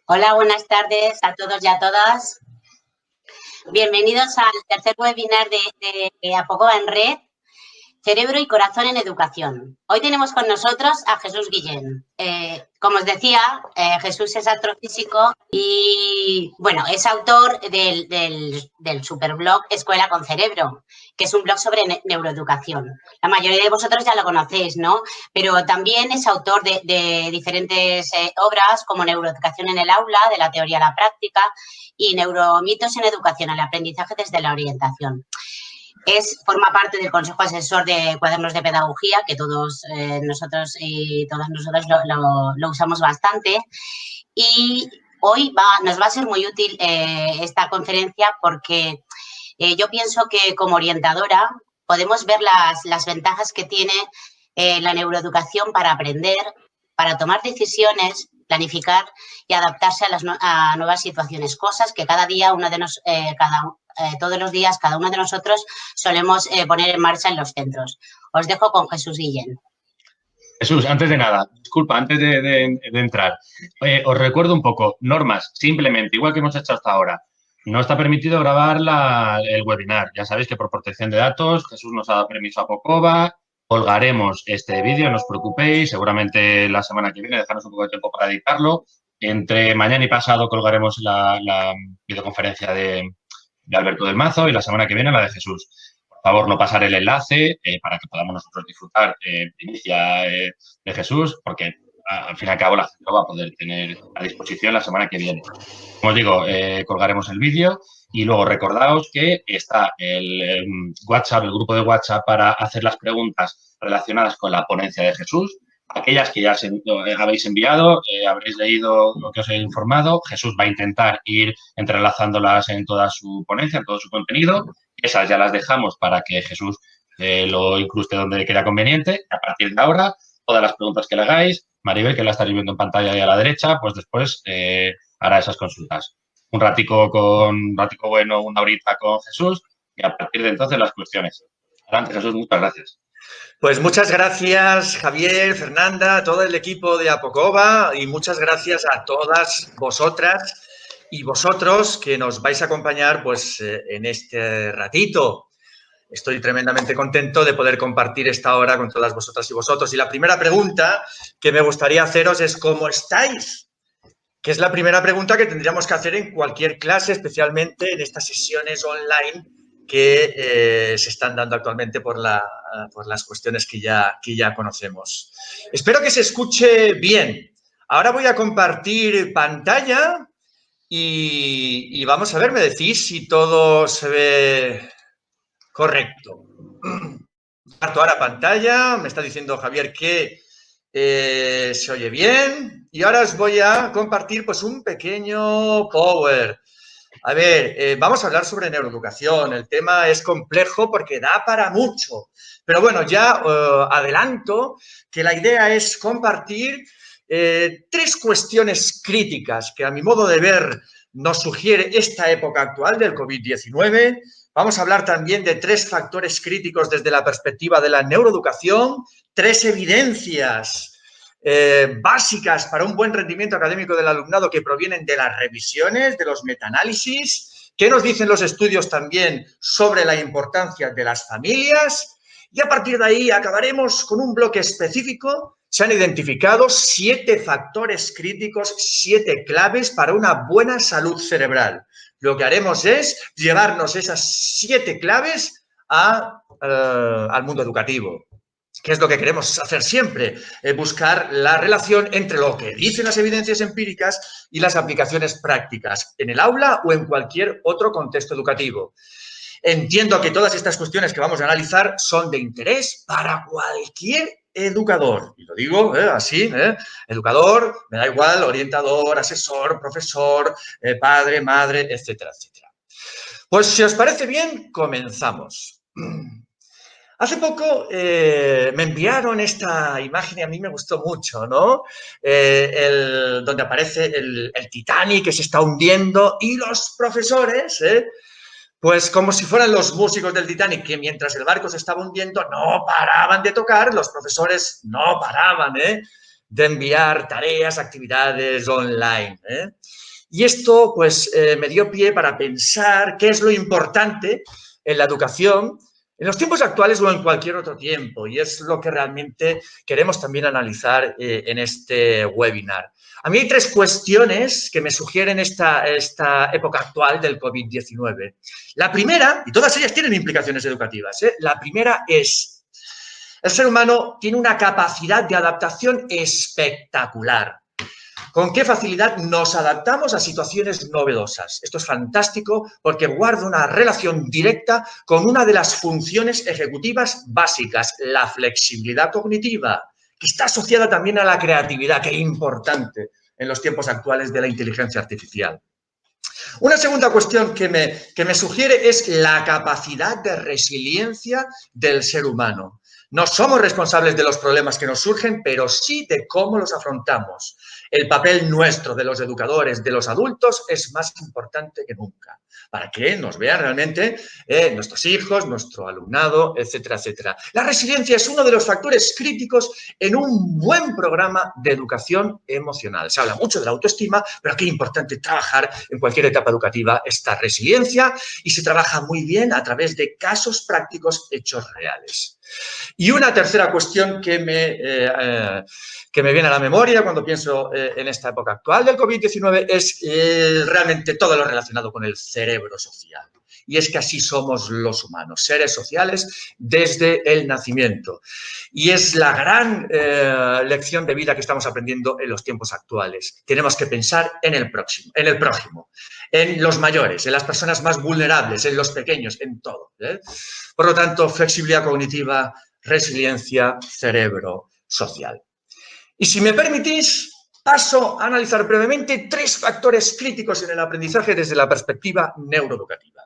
Hola, buenas tardes a todos y a todas. Bienvenidos al tercer webinar de Apocoba en Red, Cerebro y Corazón en Educación. Hoy tenemos con nosotros a Jesús Guillén. Como os decía, Jesús es astrofísico y, bueno, es autor del superblog Escuela con Cerebro, que es un blog sobre neuroeducación. La mayoría de vosotros ya lo conocéis, ¿no? Pero también es autor de diferentes obras como Neuroeducación en el aula, de la teoría a la práctica, y Neuromitos en educación, el aprendizaje desde la orientación. Forma parte del Consejo Asesor de Cuadernos de Pedagogía, que todos nosotros y todas nosotras lo usamos bastante. Y hoy nos va a ser muy útil esta conferencia porque yo pienso que como orientadora podemos ver las ventajas que tiene la neuroeducación para aprender, para tomar decisiones, planificar y adaptarse a nuevas situaciones, cosas que cada día todos los días cada uno de nosotros solemos poner en marcha en los centros. Os dejo con Jesús Guillén. Jesús, antes de nada, disculpa, antes de entrar, os recuerdo un poco, normas, simplemente, igual que hemos hecho hasta ahora. No está permitido grabar el webinar. Ya sabéis que por protección de datos, Jesús nos ha dado permiso a Apocoba. Colgaremos este vídeo, no os preocupéis. Seguramente la semana que viene, dejarnos un poco de tiempo para editarlo. Entre mañana y pasado colgaremos la videoconferencia de Alberto del Mazo y la semana que viene la de Jesús. Por favor, no pasar el enlace para que podamos nosotros disfrutar primicia de Jesús, porque al fin y al cabo la gente lo va a poder tener a disposición la semana que viene. Como os digo, colgaremos el vídeo y luego recordaos que está el WhatsApp, el grupo de WhatsApp para hacer las preguntas relacionadas con la ponencia de Jesús. Aquellas que ya habéis enviado, habréis leído lo que os he informado. Jesús va a intentar ir entrelazándolas en toda su ponencia, en todo su contenido. Esas ya las dejamos para que Jesús lo incruste donde crea conveniente. A partir de ahora, todas las preguntas que le hagáis, Maribel, que la estaréis viendo en pantalla ahí a la derecha, pues después hará esas consultas. Un ratico bueno, una horita con Jesús y a partir de entonces las cuestiones. Adelante, Jesús, muchas gracias. Pues muchas gracias, Javier, Fernanda, todo el equipo de Apocoba y muchas gracias a todas vosotras y vosotros que nos vais a acompañar pues, en este ratito. Estoy tremendamente contento de poder compartir esta hora con todas vosotras y vosotros. Y la primera pregunta que me gustaría haceros es ¿cómo estáis? Que es la primera pregunta que tendríamos que hacer en cualquier clase, especialmente en estas sesiones online que se están dando actualmente por las cuestiones que ya conocemos. Espero que se escuche bien. Ahora voy a compartir pantalla y vamos a ver, me decís si todo se ve correcto. Comparto ahora pantalla, me está diciendo Javier que se oye bien y ahora os voy a compartir pues un pequeño power. A ver, vamos a hablar sobre neuroeducación. El tema es complejo porque da para mucho. Pero bueno, ya adelanto que la idea es compartir tres cuestiones críticas que a mi modo de ver nos sugiere esta época actual del COVID-19. Vamos a hablar también de tres factores críticos desde la perspectiva de la neuroeducación, tres evidencias básicas para un buen rendimiento académico del alumnado que provienen de las revisiones, de los metaanálisis. ¿Qué nos dicen los estudios también sobre la importancia de las familias? Y a partir de ahí acabaremos con un bloque específico. Se han identificado 7 factores críticos, 7 claves para una buena salud cerebral. Lo que haremos es llevarnos esas 7 claves al mundo educativo. ¿Qué es lo que queremos hacer siempre? Buscar la relación entre lo que dicen las evidencias empíricas y las aplicaciones prácticas en el aula o en cualquier otro contexto educativo. Entiendo que todas estas cuestiones que vamos a analizar son de interés para cualquier educador. Y lo digo así, educador, me da igual, orientador, asesor, profesor, padre, madre, etcétera, etcétera. Pues si os parece bien, comenzamos. Hace poco me enviaron esta imagen y a mí me gustó mucho, ¿no? Donde aparece el Titanic que se está hundiendo y los profesores, pues como si fueran los músicos del Titanic, que mientras el barco se estaba hundiendo no paraban de tocar, los profesores no paraban, de enviar tareas, actividades online. Y esto pues me dio pie para pensar qué es lo importante en la educación en los tiempos actuales o en cualquier otro tiempo, y es lo que realmente queremos también analizar en este webinar. A mí hay 3 cuestiones que me sugieren esta época actual del COVID-19. La primera, y todas ellas tienen implicaciones educativas, la primera es: el ser humano tiene una capacidad de adaptación espectacular. ¿Con qué facilidad nos adaptamos a situaciones novedosas? Esto es fantástico porque guarda una relación directa con una de las funciones ejecutivas básicas, la flexibilidad cognitiva, que está asociada también a la creatividad, que es importante en los tiempos actuales de la inteligencia artificial. Una segunda cuestión que me sugiere es la capacidad de resiliencia del ser humano. No somos responsables de los problemas que nos surgen, pero sí de cómo los afrontamos. El papel nuestro, de los educadores, de los adultos, es más importante que nunca, para que nos vean realmente nuestros hijos, nuestro alumnado, etcétera, etcétera. La resiliencia es uno de los factores críticos en un buen programa de educación emocional. Se habla mucho de la autoestima, pero qué importante trabajar en cualquier etapa educativa esta resiliencia, y se trabaja muy bien a través de casos prácticos hechos reales. Y una tercera cuestión que me viene a la memoria cuando pienso en esta época actual del COVID-19 es realmente todo lo relacionado con el cerebro social. Y es que así somos los humanos, seres sociales desde el nacimiento. Y es la gran lección de vida que estamos aprendiendo en los tiempos actuales. Tenemos que pensar en el prójimo, en los mayores, en las personas más vulnerables, en los pequeños, en todo. Por lo tanto, flexibilidad cognitiva, resiliencia, cerebro social. Y si me permitís, paso a analizar brevemente 3 factores críticos en el aprendizaje desde la perspectiva neuroeducativa.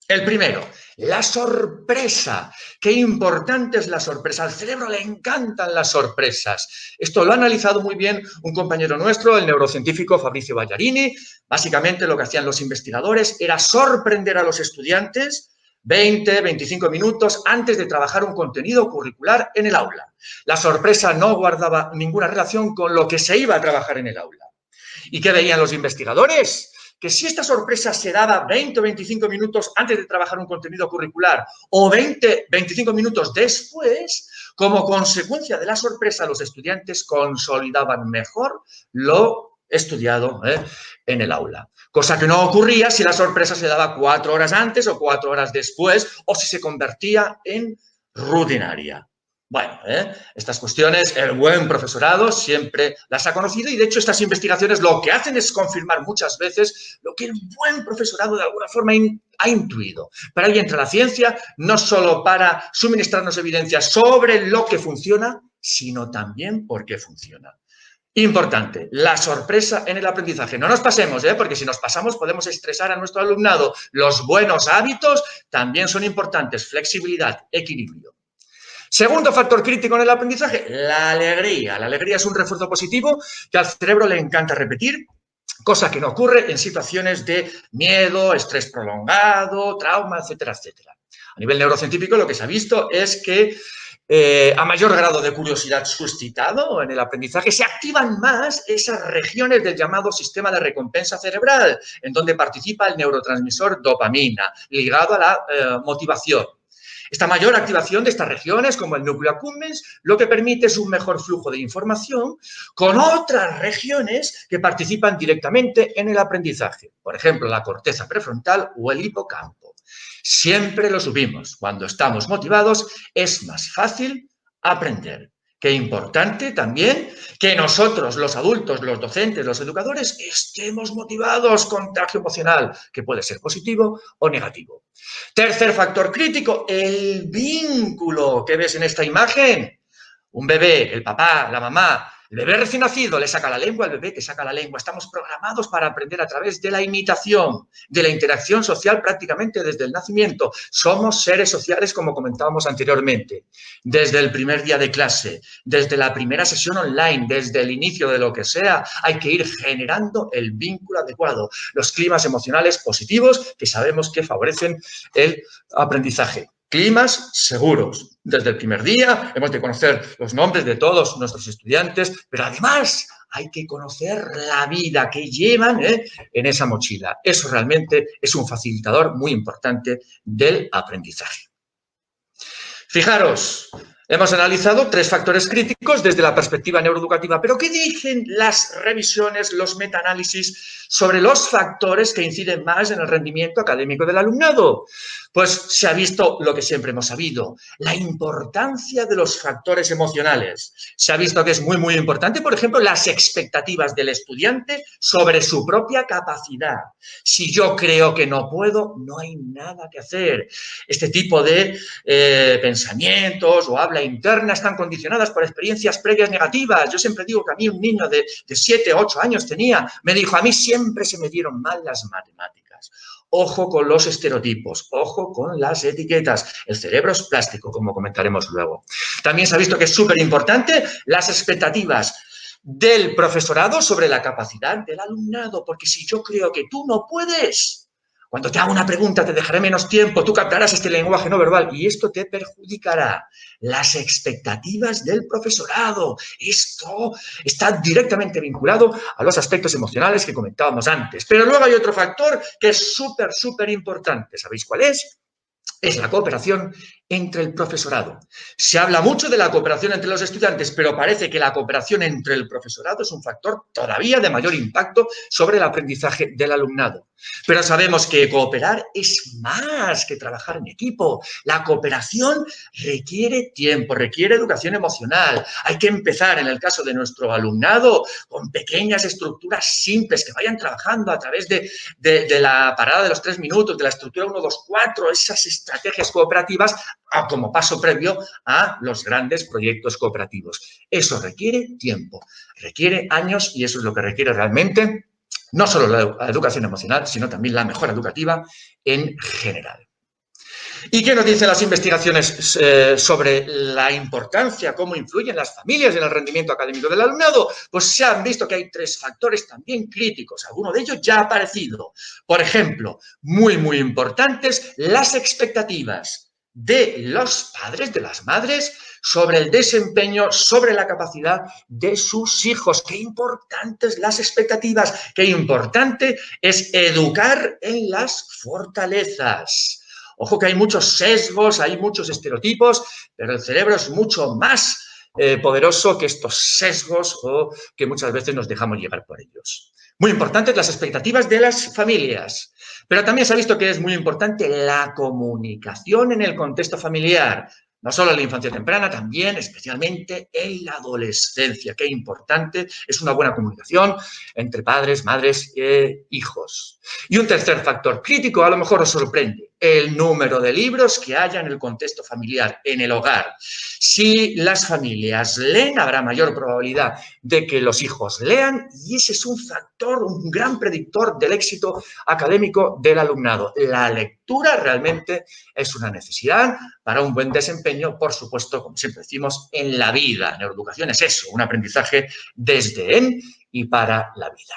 El primero, la sorpresa. Qué importante es la sorpresa. Al cerebro le encantan las sorpresas. Esto lo ha analizado muy bien un compañero nuestro, el neurocientífico Fabrizio Bagliarini. Básicamente lo que hacían los investigadores era sorprender a los estudiantes 20, 25 minutos antes de trabajar un contenido curricular en el aula. La sorpresa no guardaba ninguna relación con lo que se iba a trabajar en el aula. ¿Y qué veían los investigadores? Que si esta sorpresa se daba 20 o 25 minutos antes de trabajar un contenido curricular o 20, 25 minutos después, como consecuencia de la sorpresa, los estudiantes consolidaban mejor lo estudiado en el aula. Cosa que no ocurría si la sorpresa se daba 4 horas antes o 4 horas después, o si se convertía en rutinaria. Bueno, estas cuestiones el buen profesorado siempre las ha conocido, y de hecho estas investigaciones lo que hacen es confirmar muchas veces lo que el buen profesorado de alguna forma ha intuido. Para ahí entra la ciencia, no solo para suministrarnos evidencias sobre lo que funciona, sino también por qué funciona. Importante, la sorpresa en el aprendizaje. No nos pasemos, porque si nos pasamos podemos estresar a nuestro alumnado. Los buenos hábitos también son importantes. Flexibilidad, equilibrio. Segundo factor crítico en el aprendizaje, la alegría. La alegría es un refuerzo positivo que al cerebro le encanta repetir, cosa que no ocurre en situaciones de miedo, estrés prolongado, trauma, etcétera, etcétera. A nivel neurocientífico lo que se ha visto es que a mayor grado de curiosidad suscitado en el aprendizaje, se activan más esas regiones del llamado sistema de recompensa cerebral, en donde participa el neurotransmisor dopamina, ligado a la motivación. Esta mayor activación de estas regiones, como el núcleo accumbens, lo que permite es un mejor flujo de información con otras regiones que participan directamente en el aprendizaje. Por ejemplo, la corteza prefrontal o el hipocampo. Siempre lo supimos. Cuando estamos motivados es más fácil aprender. Qué importante también que nosotros, los adultos, los docentes, los educadores, estemos motivados, contagio emocional, que puede ser positivo o negativo. Tercer factor crítico, el vínculo que ves en esta imagen. Un bebé, el papá, la mamá, el bebé recién nacido le saca la lengua, el bebé te saca la lengua. Estamos programados para aprender a través de la imitación, de la interacción social prácticamente desde el nacimiento. Somos seres sociales, como comentábamos anteriormente. Desde el primer día de clase, desde la primera sesión online, desde el inicio de lo que sea, hay que ir generando el vínculo adecuado, los climas emocionales positivos que sabemos que favorecen el aprendizaje. Climas seguros. Desde el primer día hemos de conocer los nombres de todos nuestros estudiantes, pero además hay que conocer la vida que llevan en esa mochila. Eso realmente es un facilitador muy importante del aprendizaje. Fijaros, hemos analizado 3 factores críticos desde la perspectiva neuroeducativa, pero ¿qué dicen las revisiones, los metaanálisis sobre los factores que inciden más en el rendimiento académico del alumnado? Pues se ha visto lo que siempre hemos sabido, la importancia de los factores emocionales. Se ha visto que es muy, muy importante, por ejemplo, las expectativas del estudiante sobre su propia capacidad. Si yo creo que no puedo, no hay nada que hacer. Este tipo de pensamientos o habla interna están condicionadas por experiencias previas negativas. Yo siempre digo que a mí un niño de 7 o 8 años me dijo, a mí siempre se me dieron mal las matemáticas. Ojo con los estereotipos, ojo con las etiquetas. El cerebro es plástico, como comentaremos luego. También se ha visto que es súper importante las expectativas del profesorado sobre la capacidad del alumnado, porque si yo creo que tú no puedes, cuando te hago una pregunta te dejaré menos tiempo, tú captarás este lenguaje no verbal y esto te perjudicará. Las expectativas del profesorado. Esto está directamente vinculado a los aspectos emocionales que comentábamos antes. Pero luego hay otro factor que es súper, súper importante. ¿Sabéis cuál es? Es la cooperación entre el profesorado. Se habla mucho de la cooperación entre los estudiantes, pero parece que la cooperación entre el profesorado es un factor todavía de mayor impacto sobre el aprendizaje del alumnado. Pero sabemos que cooperar es más que trabajar en equipo. La cooperación requiere tiempo, requiere educación emocional. Hay que empezar, en el caso de nuestro alumnado, con pequeñas estructuras simples que vayan trabajando a través de la parada de los 3 minutos, de la estructura 1, 2, 4, esas estrategias cooperativas como paso previo a los grandes proyectos cooperativos. Eso requiere tiempo, requiere años y eso es lo que requiere realmente no solo la educación emocional, sino también la mejora educativa en general. ¿Y qué nos dicen las investigaciones sobre la importancia, cómo influyen las familias en el rendimiento académico del alumnado? Pues se han visto que hay 3 factores también críticos, alguno de ellos ya ha aparecido. Por ejemplo, muy, muy importantes, las expectativas de los padres, de las madres, sobre el desempeño, sobre la capacidad de sus hijos. Qué importantes las expectativas, qué importante es educar en las fortalezas. Ojo que hay muchos sesgos, hay muchos estereotipos, pero el cerebro es mucho más poderoso que estos sesgos o que muchas veces nos dejamos llevar por ellos. Muy importantes las expectativas de las familias, pero también se ha visto que es muy importante la comunicación en el contexto familiar. No solo en la infancia temprana, también, especialmente en la adolescencia. Qué importante es una buena comunicación entre padres, madres e hijos. Y un tercer factor crítico, a lo mejor os sorprende, el número de libros que haya en el contexto familiar, en el hogar. Si las familias leen, habrá mayor probabilidad de que los hijos lean y ese es un factor, un gran predictor del éxito académico del alumnado. La lectura realmente es una necesidad para un buen desempeño, por supuesto, como siempre decimos, en la vida. Neuroeducación es eso, un aprendizaje desde en y para la vida.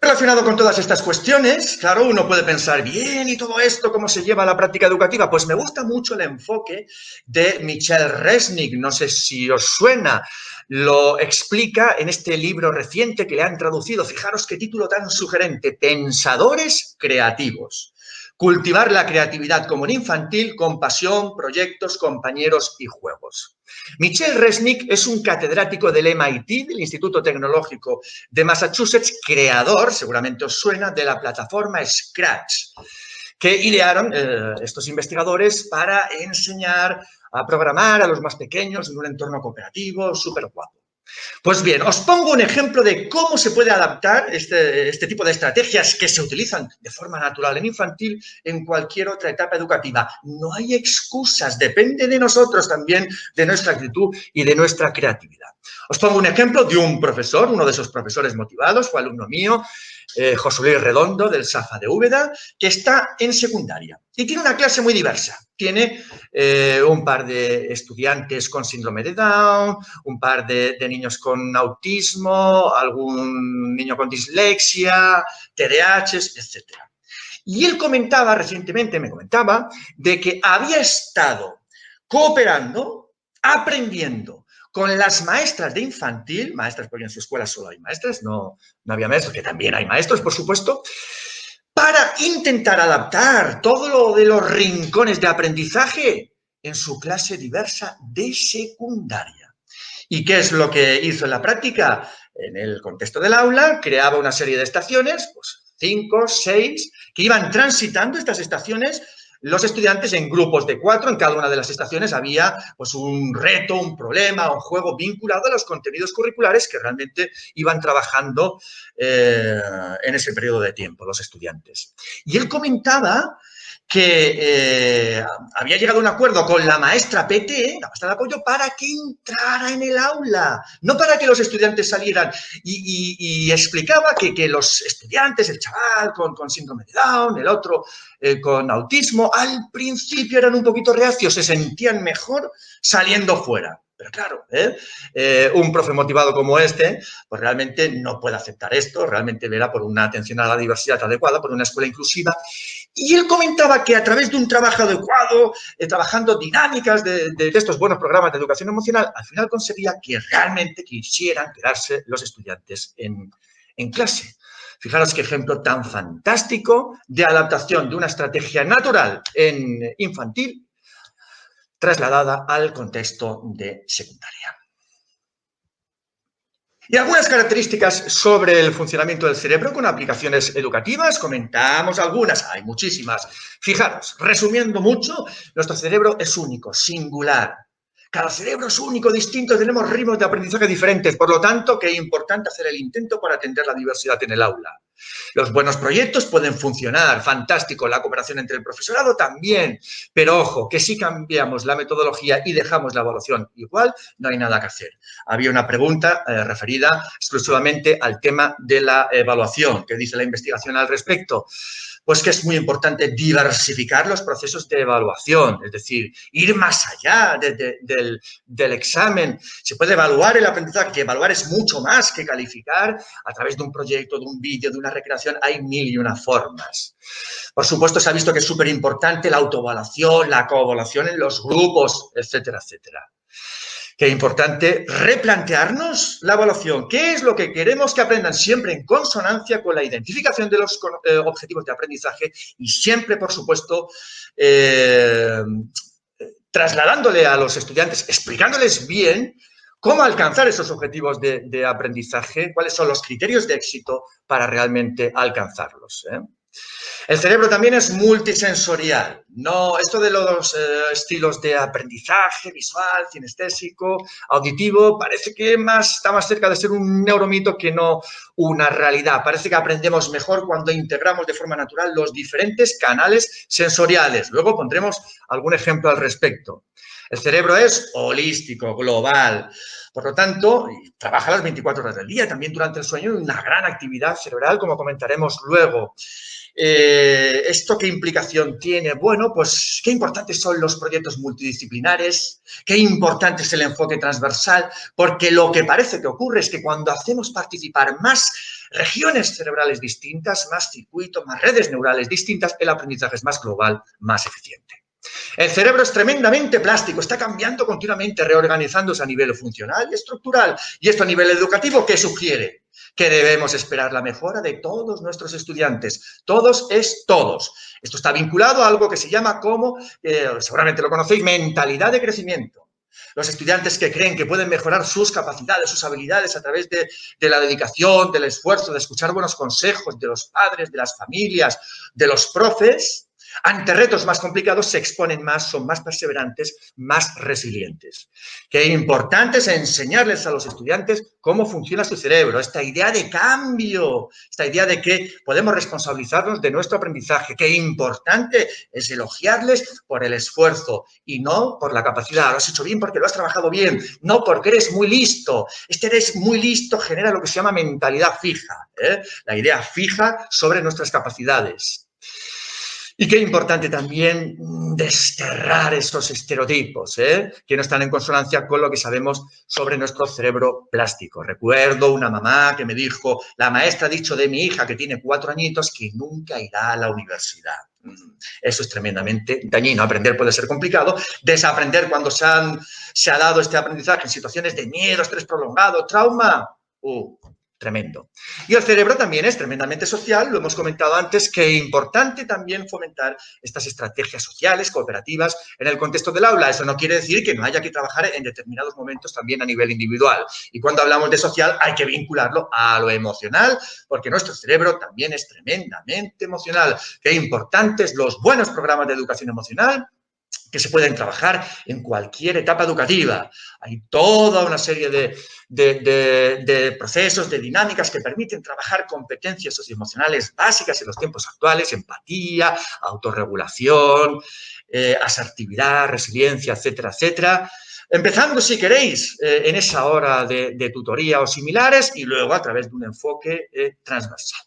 Relacionado con todas estas cuestiones, claro, uno puede pensar, bien, ¿y todo esto cómo se lleva a la práctica educativa? Pues me gusta mucho el enfoque de Michel Resnick, no sé si os suena, lo explica en este libro reciente que le han traducido. Fijaros qué título tan sugerente, Pensadores creativos. Cultivar la creatividad como en infantil con pasión, proyectos, compañeros y juegos. Michel Resnick es un catedrático del MIT, del Instituto Tecnológico de Massachusetts, creador, seguramente os suena, de la plataforma Scratch, que idearon estos investigadores para enseñar a programar a los más pequeños en un entorno cooperativo súper guapo. Pues bien, os pongo un ejemplo de cómo se puede adaptar este tipo de estrategias que se utilizan de forma natural en infantil en cualquier otra etapa educativa. No hay excusas, depende de nosotros también, de nuestra actitud y de nuestra creatividad. Os pongo un ejemplo de un profesor, uno de esos profesores motivados, fue alumno mío, José Luis Redondo, del SAFA de Úbeda, que está en secundaria y tiene una clase muy diversa. Tiene un par de estudiantes con síndrome de Down, un par de niños con autismo, algún niño con dislexia, TDAH, etc. Y él comentaba, recientemente me comentaba, de que había estado cooperando, aprendiendo con las maestras de infantil, maestras porque en su escuela solo hay maestras, no había maestros, que también hay maestros, por supuesto, para intentar adaptar todo lo de los rincones de aprendizaje en su clase diversa de secundaria. ¿Y qué es lo que hizo en la práctica? En el contexto del aula, creaba una serie de estaciones, pues 5, 6, que iban transitando estas estaciones los estudiantes en grupos de 4. En cada una de las estaciones había pues, un reto, un problema, un juego vinculado a los contenidos curriculares que realmente iban trabajando en ese periodo de tiempo los estudiantes. Y él comentaba que había llegado a un acuerdo con la maestra PT, la maestra de apoyo, para que entrara en el aula, no para que los estudiantes salieran. Y explicaba que los estudiantes, el chaval con síndrome de Down, el otro con autismo, al principio eran un poquito reacios, se sentían mejor saliendo fuera. Pero claro, un profe motivado como este, pues realmente no puede aceptar esto, realmente verá por una atención a la diversidad adecuada, por una escuela inclusiva. Y él comentaba que a través de un trabajo adecuado, trabajando dinámicas de estos buenos programas de educación emocional, al final conseguía que realmente quisieran quedarse los estudiantes en clase. Fijaros qué ejemplo tan fantástico de adaptación de una estrategia natural en infantil trasladada al contexto de secundaria. Y algunas características sobre el funcionamiento del cerebro con aplicaciones educativas, comentamos algunas, hay muchísimas. Fijaros, resumiendo mucho, nuestro cerebro es único, singular. Cada cerebro es único, distinto, tenemos ritmos de aprendizaje diferentes, por lo tanto, que es importante hacer el intento para atender la diversidad en el aula. Los buenos proyectos pueden funcionar, fantástico, la cooperación entre el profesorado también, pero ojo, que si cambiamos la metodología y dejamos la evaluación igual, no hay nada que hacer. Había una pregunta referida exclusivamente al tema de la evaluación, ¿qué dice la investigación al respecto? Pues que es muy importante diversificar los procesos de evaluación, es decir, ir más allá del examen. Se puede evaluar el aprendizaje, que evaluar es mucho más que calificar a través de un proyecto, de un vídeo, de una recreación, hay 1001 formas. Por supuesto, se ha visto que es súper importante la autoevaluación, la coevaluación en los grupos, etcétera, etcétera. Que es importante replantearnos la evaluación. ¿Qué es lo que queremos que aprendan? Siempre en consonancia con la identificación de los objetivos de aprendizaje y siempre, por supuesto, trasladándole a los estudiantes, explicándoles bien cómo alcanzar esos objetivos de aprendizaje, cuáles son los criterios de éxito para realmente alcanzarlos. El cerebro también es multisensorial. No, esto de los estilos de aprendizaje visual, kinestésico, auditivo, parece que está más cerca de ser un neuromito que no una realidad. Parece que aprendemos mejor cuando integramos de forma natural los diferentes canales sensoriales. Luego pondremos algún ejemplo al respecto. El cerebro es holístico, global. Por lo tanto, trabaja las 24 horas del día, también durante el sueño, una gran actividad cerebral, como comentaremos luego. ¿Esto qué implicación tiene? Bueno, pues qué importantes son los proyectos multidisciplinares, qué importante es el enfoque transversal, porque lo que parece que ocurre es que cuando hacemos participar más regiones cerebrales distintas, más circuitos, más redes neurales distintas, el aprendizaje es más global, más eficiente. El cerebro es tremendamente plástico, está cambiando continuamente, reorganizándose a nivel funcional y estructural. Y esto a nivel educativo, ¿qué sugiere? Que debemos esperar la mejora de todos nuestros estudiantes. Todos es todos. Esto está vinculado a algo que se llama como, seguramente lo conocéis, mentalidad de crecimiento. Los estudiantes que creen que pueden mejorar sus capacidades, sus habilidades a través de la dedicación, del esfuerzo, de escuchar buenos consejos de los padres, de las familias, de los profes, ante retos más complicados se exponen más, son más perseverantes, más resilientes. Qué importante es enseñarles a los estudiantes cómo funciona su cerebro, esta idea de cambio, esta idea de que podemos responsabilizarnos de nuestro aprendizaje. Qué importante es elogiarles por el esfuerzo y no por la capacidad. Lo has hecho bien porque lo has trabajado bien, no porque eres muy listo. Este eres muy listo genera lo que se llama mentalidad fija, la idea fija sobre nuestras capacidades. Y qué importante también desterrar esos estereotipos, que no están en consonancia con lo que sabemos sobre nuestro cerebro plástico. Recuerdo una mamá que me dijo, la maestra ha dicho de mi hija que tiene 4 añitos que nunca irá a la universidad. Eso es tremendamente dañino. Aprender puede ser complicado. Desaprender cuando se ha dado este aprendizaje en situaciones de miedo, estrés prolongado, trauma, tremendo. Y el cerebro también es tremendamente social, lo hemos comentado antes, que es importante también fomentar estas estrategias sociales, cooperativas, en el contexto del aula. Eso no quiere decir que no haya que trabajar en determinados momentos también a nivel individual. Y cuando hablamos de social hay que vincularlo a lo emocional, porque nuestro cerebro también es tremendamente emocional. Qué importantes los buenos programas de educación emocional, que se pueden trabajar en cualquier etapa educativa. Hay toda una serie de procesos, de dinámicas que permiten trabajar competencias socioemocionales básicas en los tiempos actuales, empatía, autorregulación, asertividad, resiliencia, etcétera, etcétera. Empezando, si queréis, en esa hora de tutoría o similares y luego a través de un enfoque transversal.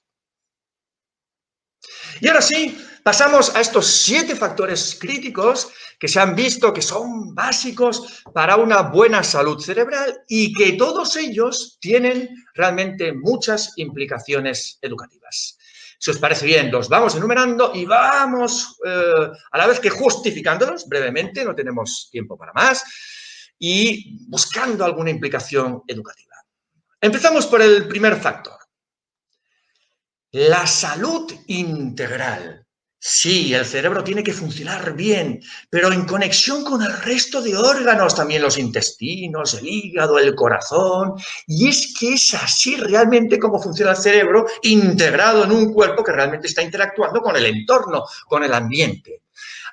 Y ahora sí, pasamos a estos 7 factores críticos que se han visto que son básicos para una buena salud cerebral y que todos ellos tienen realmente muchas implicaciones educativas. Si os parece bien, los vamos enumerando y vamos a la vez que justificándolos brevemente, no tenemos tiempo para más, y buscando alguna implicación educativa. Empezamos por el primer factor. La salud integral. Sí, el cerebro tiene que funcionar bien, pero en conexión con el resto de órganos, también los intestinos, el hígado, el corazón. Y es que es así realmente como funciona el cerebro, integrado en un cuerpo que realmente está interactuando con el entorno, con el ambiente.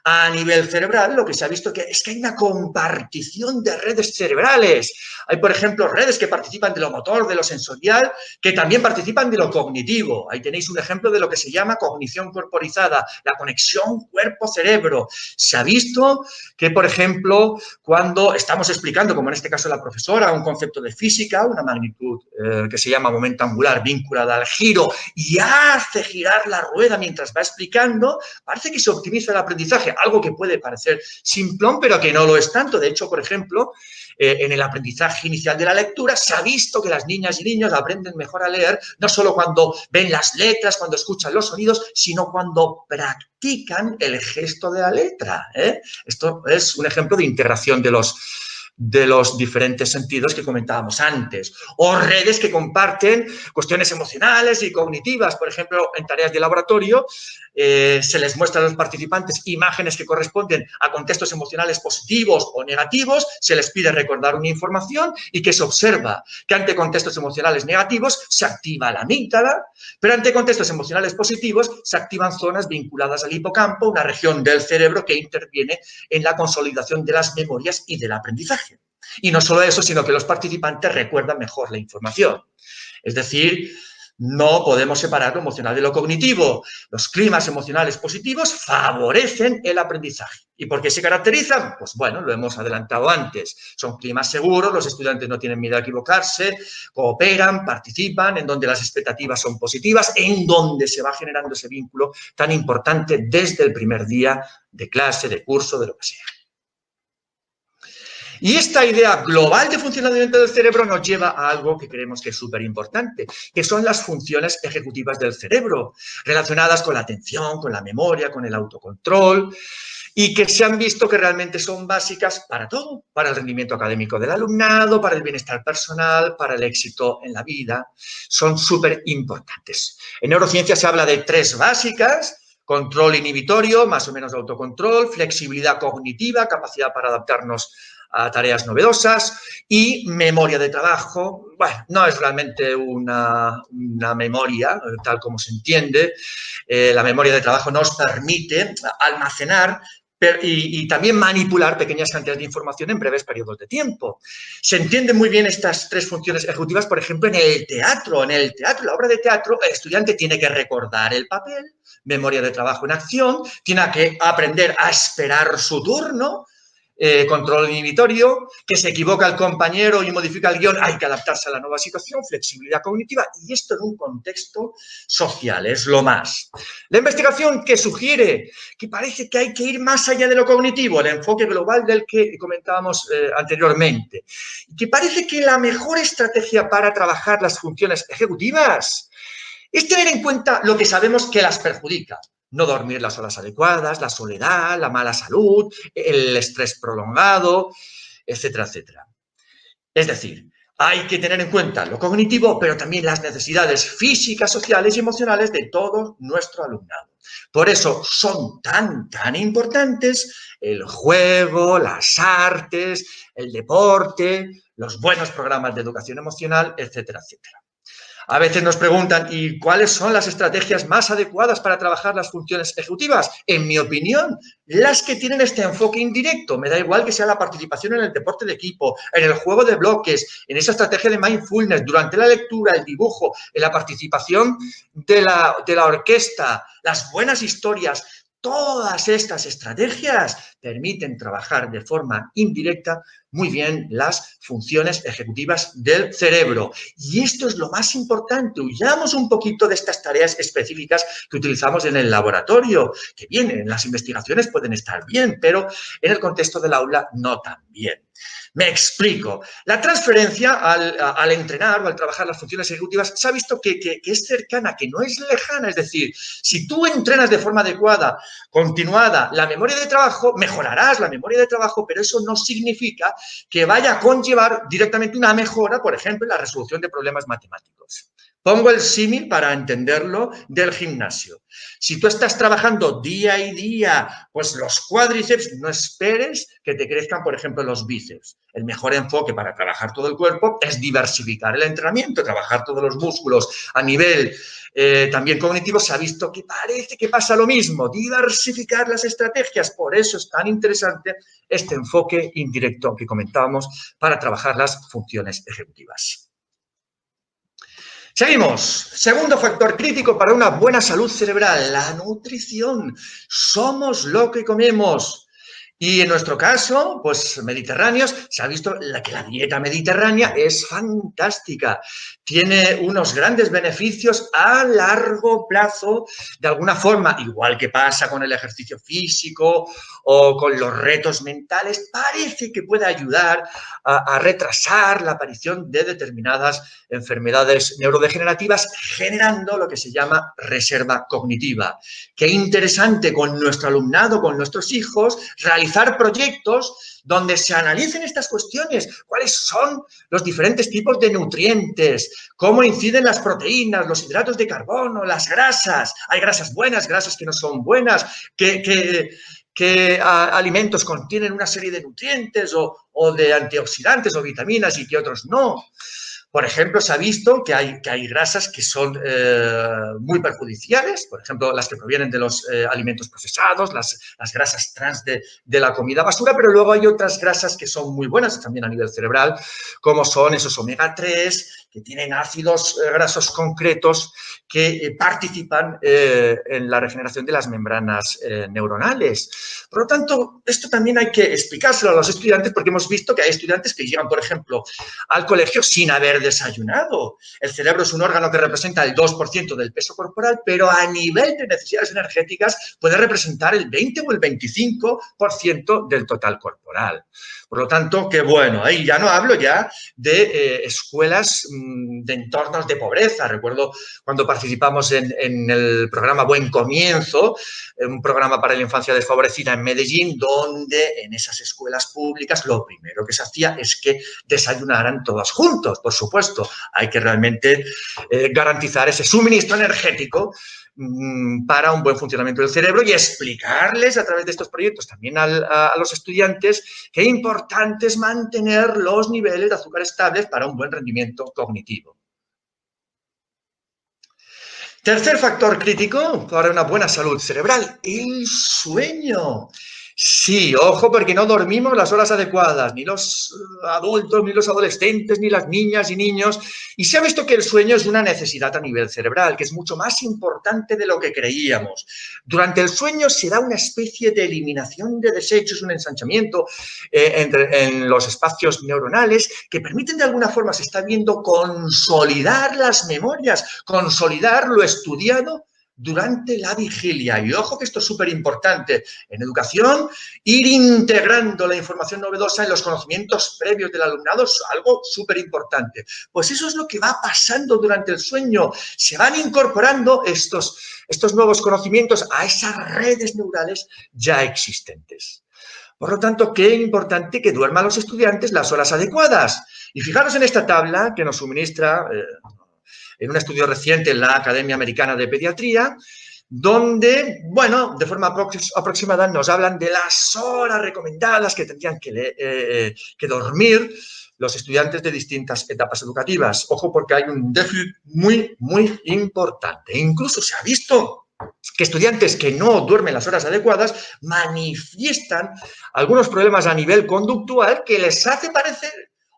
A nivel cerebral, lo que se ha visto es que hay una compartición de redes cerebrales. Hay, por ejemplo, redes que participan de lo motor, de lo sensorial, que también participan de lo cognitivo. Ahí tenéis un ejemplo de lo que se llama cognición corporizada, la conexión cuerpo-cerebro. Se ha visto que, por ejemplo, cuando estamos explicando, como en este caso la profesora, un concepto de física, una magnitud que se llama momento angular vinculada al giro y hace girar la rueda mientras va explicando, parece que se optimiza el aprendizaje, algo que puede parecer simplón, pero que no lo es tanto. De hecho, por ejemplo, en el aprendizaje inicial de la lectura se ha visto que las niñas y niños aprenden mejor a leer no solo cuando ven las letras, cuando escuchan los sonidos, sino cuando practican el gesto de la letra. Esto es un ejemplo de integración de los diferentes sentidos que comentábamos antes, o redes que comparten cuestiones emocionales y cognitivas. Por ejemplo, en tareas de laboratorio se les muestra a los participantes imágenes que corresponden a contextos emocionales positivos o negativos, se les pide recordar una información y que se observa que ante contextos emocionales negativos se activa la amígdala, pero ante contextos emocionales positivos se activan zonas vinculadas al hipocampo, una región del cerebro que interviene en la consolidación de las memorias y del aprendizaje. Y no solo eso, sino que los participantes recuerdan mejor la información. Es decir, no podemos separar lo emocional de lo cognitivo. Los climas emocionales positivos favorecen el aprendizaje. ¿Y por qué se caracterizan? Pues bueno, lo hemos adelantado antes. Son climas seguros, los estudiantes no tienen miedo a equivocarse, cooperan, participan, en donde las expectativas son positivas, en donde se va generando ese vínculo tan importante desde el primer día de clase, de curso, de lo que sea. Y esta idea global de funcionamiento del cerebro nos lleva a algo que creemos que es súper importante, que son las funciones ejecutivas del cerebro, relacionadas con la atención, con la memoria, con el autocontrol, y que se han visto que realmente son básicas para todo, para el rendimiento académico del alumnado, para el bienestar personal, para el éxito en la vida. Son súper importantes. En neurociencia se habla de 3 básicas: control inhibitorio, más o menos autocontrol, flexibilidad cognitiva, capacidad para adaptarnos a tareas novedosas, y memoria de trabajo. Bueno, no es realmente una memoria, tal como se entiende. La memoria de trabajo nos permite almacenar y también manipular pequeñas cantidades de información en breves periodos de tiempo. Se entienden muy bien estas 3 funciones ejecutivas, por ejemplo, en el teatro. En el teatro, la obra de teatro, el estudiante tiene que recordar el papel, memoria de trabajo en acción, tiene que aprender a esperar su turno, control inhibitorio, que se equivoca el compañero y modifica el guión, hay que adaptarse a la nueva situación, flexibilidad cognitiva, y esto en un contexto social, es lo más. La investigación que sugiere que parece que hay que ir más allá de lo cognitivo, el enfoque global del que comentábamos anteriormente, y que parece que la mejor estrategia para trabajar las funciones ejecutivas es tener en cuenta lo que sabemos que las perjudica. No dormir las horas adecuadas, la soledad, la mala salud, el estrés prolongado, etcétera, etcétera. Es decir, hay que tener en cuenta lo cognitivo, pero también las necesidades físicas, sociales y emocionales de todo nuestro alumnado. Por eso son tan importantes el juego, las artes, el deporte, los buenos programas de educación emocional, etcétera, etcétera. A veces nos preguntan, ¿y cuáles son las estrategias más adecuadas para trabajar las funciones ejecutivas? En mi opinión, las que tienen este enfoque indirecto. Me da igual que sea la participación en el deporte de equipo, en el juego de bloques, en esa estrategia de mindfulness, durante la lectura, el dibujo, en la participación de la orquesta, las buenas historias. Todas estas estrategias permiten trabajar de forma indirecta muy bien las funciones ejecutivas del cerebro. Y esto es lo más importante. Huyamos un poquito de estas tareas específicas que utilizamos en el laboratorio, que bien, en las investigaciones pueden estar bien, pero en el contexto del aula no tan bien. Me explico. La transferencia al entrenar o al trabajar las funciones ejecutivas se ha visto que es cercana, que no es lejana. Es decir, si tú entrenas de forma adecuada, continuada, la memoria de trabajo, mejorarás la memoria de trabajo, pero eso no significa que vaya a conllevar directamente una mejora, por ejemplo, en la resolución de problemas matemáticos. Pongo el símil para entenderlo del gimnasio. Si tú estás trabajando día y día, pues los cuádriceps, no esperes que te crezcan, por ejemplo, los bíceps. El mejor enfoque para trabajar todo el cuerpo es diversificar el entrenamiento, trabajar todos los músculos a nivel también cognitivo. Se ha visto que parece que pasa lo mismo, diversificar las estrategias. Por eso es tan interesante este enfoque indirecto que comentábamos para trabajar las funciones ejecutivas. Seguimos. Segundo factor crítico para una buena salud cerebral, la nutrición. Somos lo que comemos. Y en nuestro caso, pues mediterráneos, se ha visto que la dieta mediterránea es fantástica. Tiene unos grandes beneficios a largo plazo, de alguna forma, igual que pasa con el ejercicio físico o con los retos mentales, parece que puede ayudar a retrasar la aparición de determinadas enfermedades neurodegenerativas, generando lo que se llama reserva cognitiva. Qué interesante con nuestro alumnado, con nuestros hijos, realizar proyectos donde se analicen estas cuestiones, cuáles son los diferentes tipos de nutrientes, cómo inciden las proteínas, los hidratos de carbono, las grasas. Hay grasas buenas, grasas que no son buenas, qué alimentos contienen una serie de nutrientes o de antioxidantes o vitaminas y que otros no. Por ejemplo, se ha visto que hay grasas que son muy perjudiciales, por ejemplo, las que provienen de los alimentos procesados, las grasas trans de la comida basura, pero luego hay otras grasas que son muy buenas también a nivel cerebral, como son esos omega 3, que tienen ácidos grasos concretos que participan en la regeneración de las membranas neuronales. Por lo tanto, esto también hay que explicárselo a los estudiantes porque hemos visto que hay estudiantes que llegan, por ejemplo, al colegio sin haber desayunado. El cerebro es un órgano que representa el 2% del peso corporal, pero a nivel de necesidades energéticas puede representar el 20 o el 25% del total corporal. Por lo tanto, qué bueno. Ahí ya no hablo ya de escuelas de entornos de pobreza. Recuerdo cuando participamos en el programa Buen Comienzo, un programa para la infancia desfavorecida en Medellín, donde en esas escuelas públicas lo primero que se hacía es que desayunaran todos juntos. Por supuesto, hay que realmente garantizar ese suministro energético para un buen funcionamiento del cerebro y explicarles a través de estos proyectos también a los estudiantes qué importante es mantener los niveles de azúcar estables para un buen rendimiento cognitivo. Tercer factor crítico para una buena salud cerebral, el sueño. Sí, ojo, porque no dormimos las horas adecuadas, ni los adultos, ni los adolescentes, ni las niñas y niños. Y se ha visto que el sueño es una necesidad a nivel cerebral, que es mucho más importante de lo que creíamos. Durante el sueño se da una especie de eliminación de desechos, un ensanchamiento en los espacios neuronales que permiten de alguna forma, se está viendo, consolidar las memorias, consolidar lo estudiado durante la vigilia. Y ojo que esto es súper importante en educación, ir integrando la información novedosa en los conocimientos previos del alumnado es algo súper importante. Pues eso es lo que va pasando durante el sueño. Se van incorporando estos nuevos conocimientos a esas redes neurales ya existentes. Por lo tanto, qué importante que duerman los estudiantes las horas adecuadas. Y fijaros en esta tabla que nos suministra en un estudio reciente en la Academia Americana de Pediatría, donde, bueno, de forma aproximada nos hablan de las horas recomendadas que tendrían que dormir los estudiantes de distintas etapas educativas. Ojo, porque hay un déficit muy, muy importante. Incluso se ha visto que estudiantes que no duermen las horas adecuadas manifiestan algunos problemas a nivel conductual que les hace parecer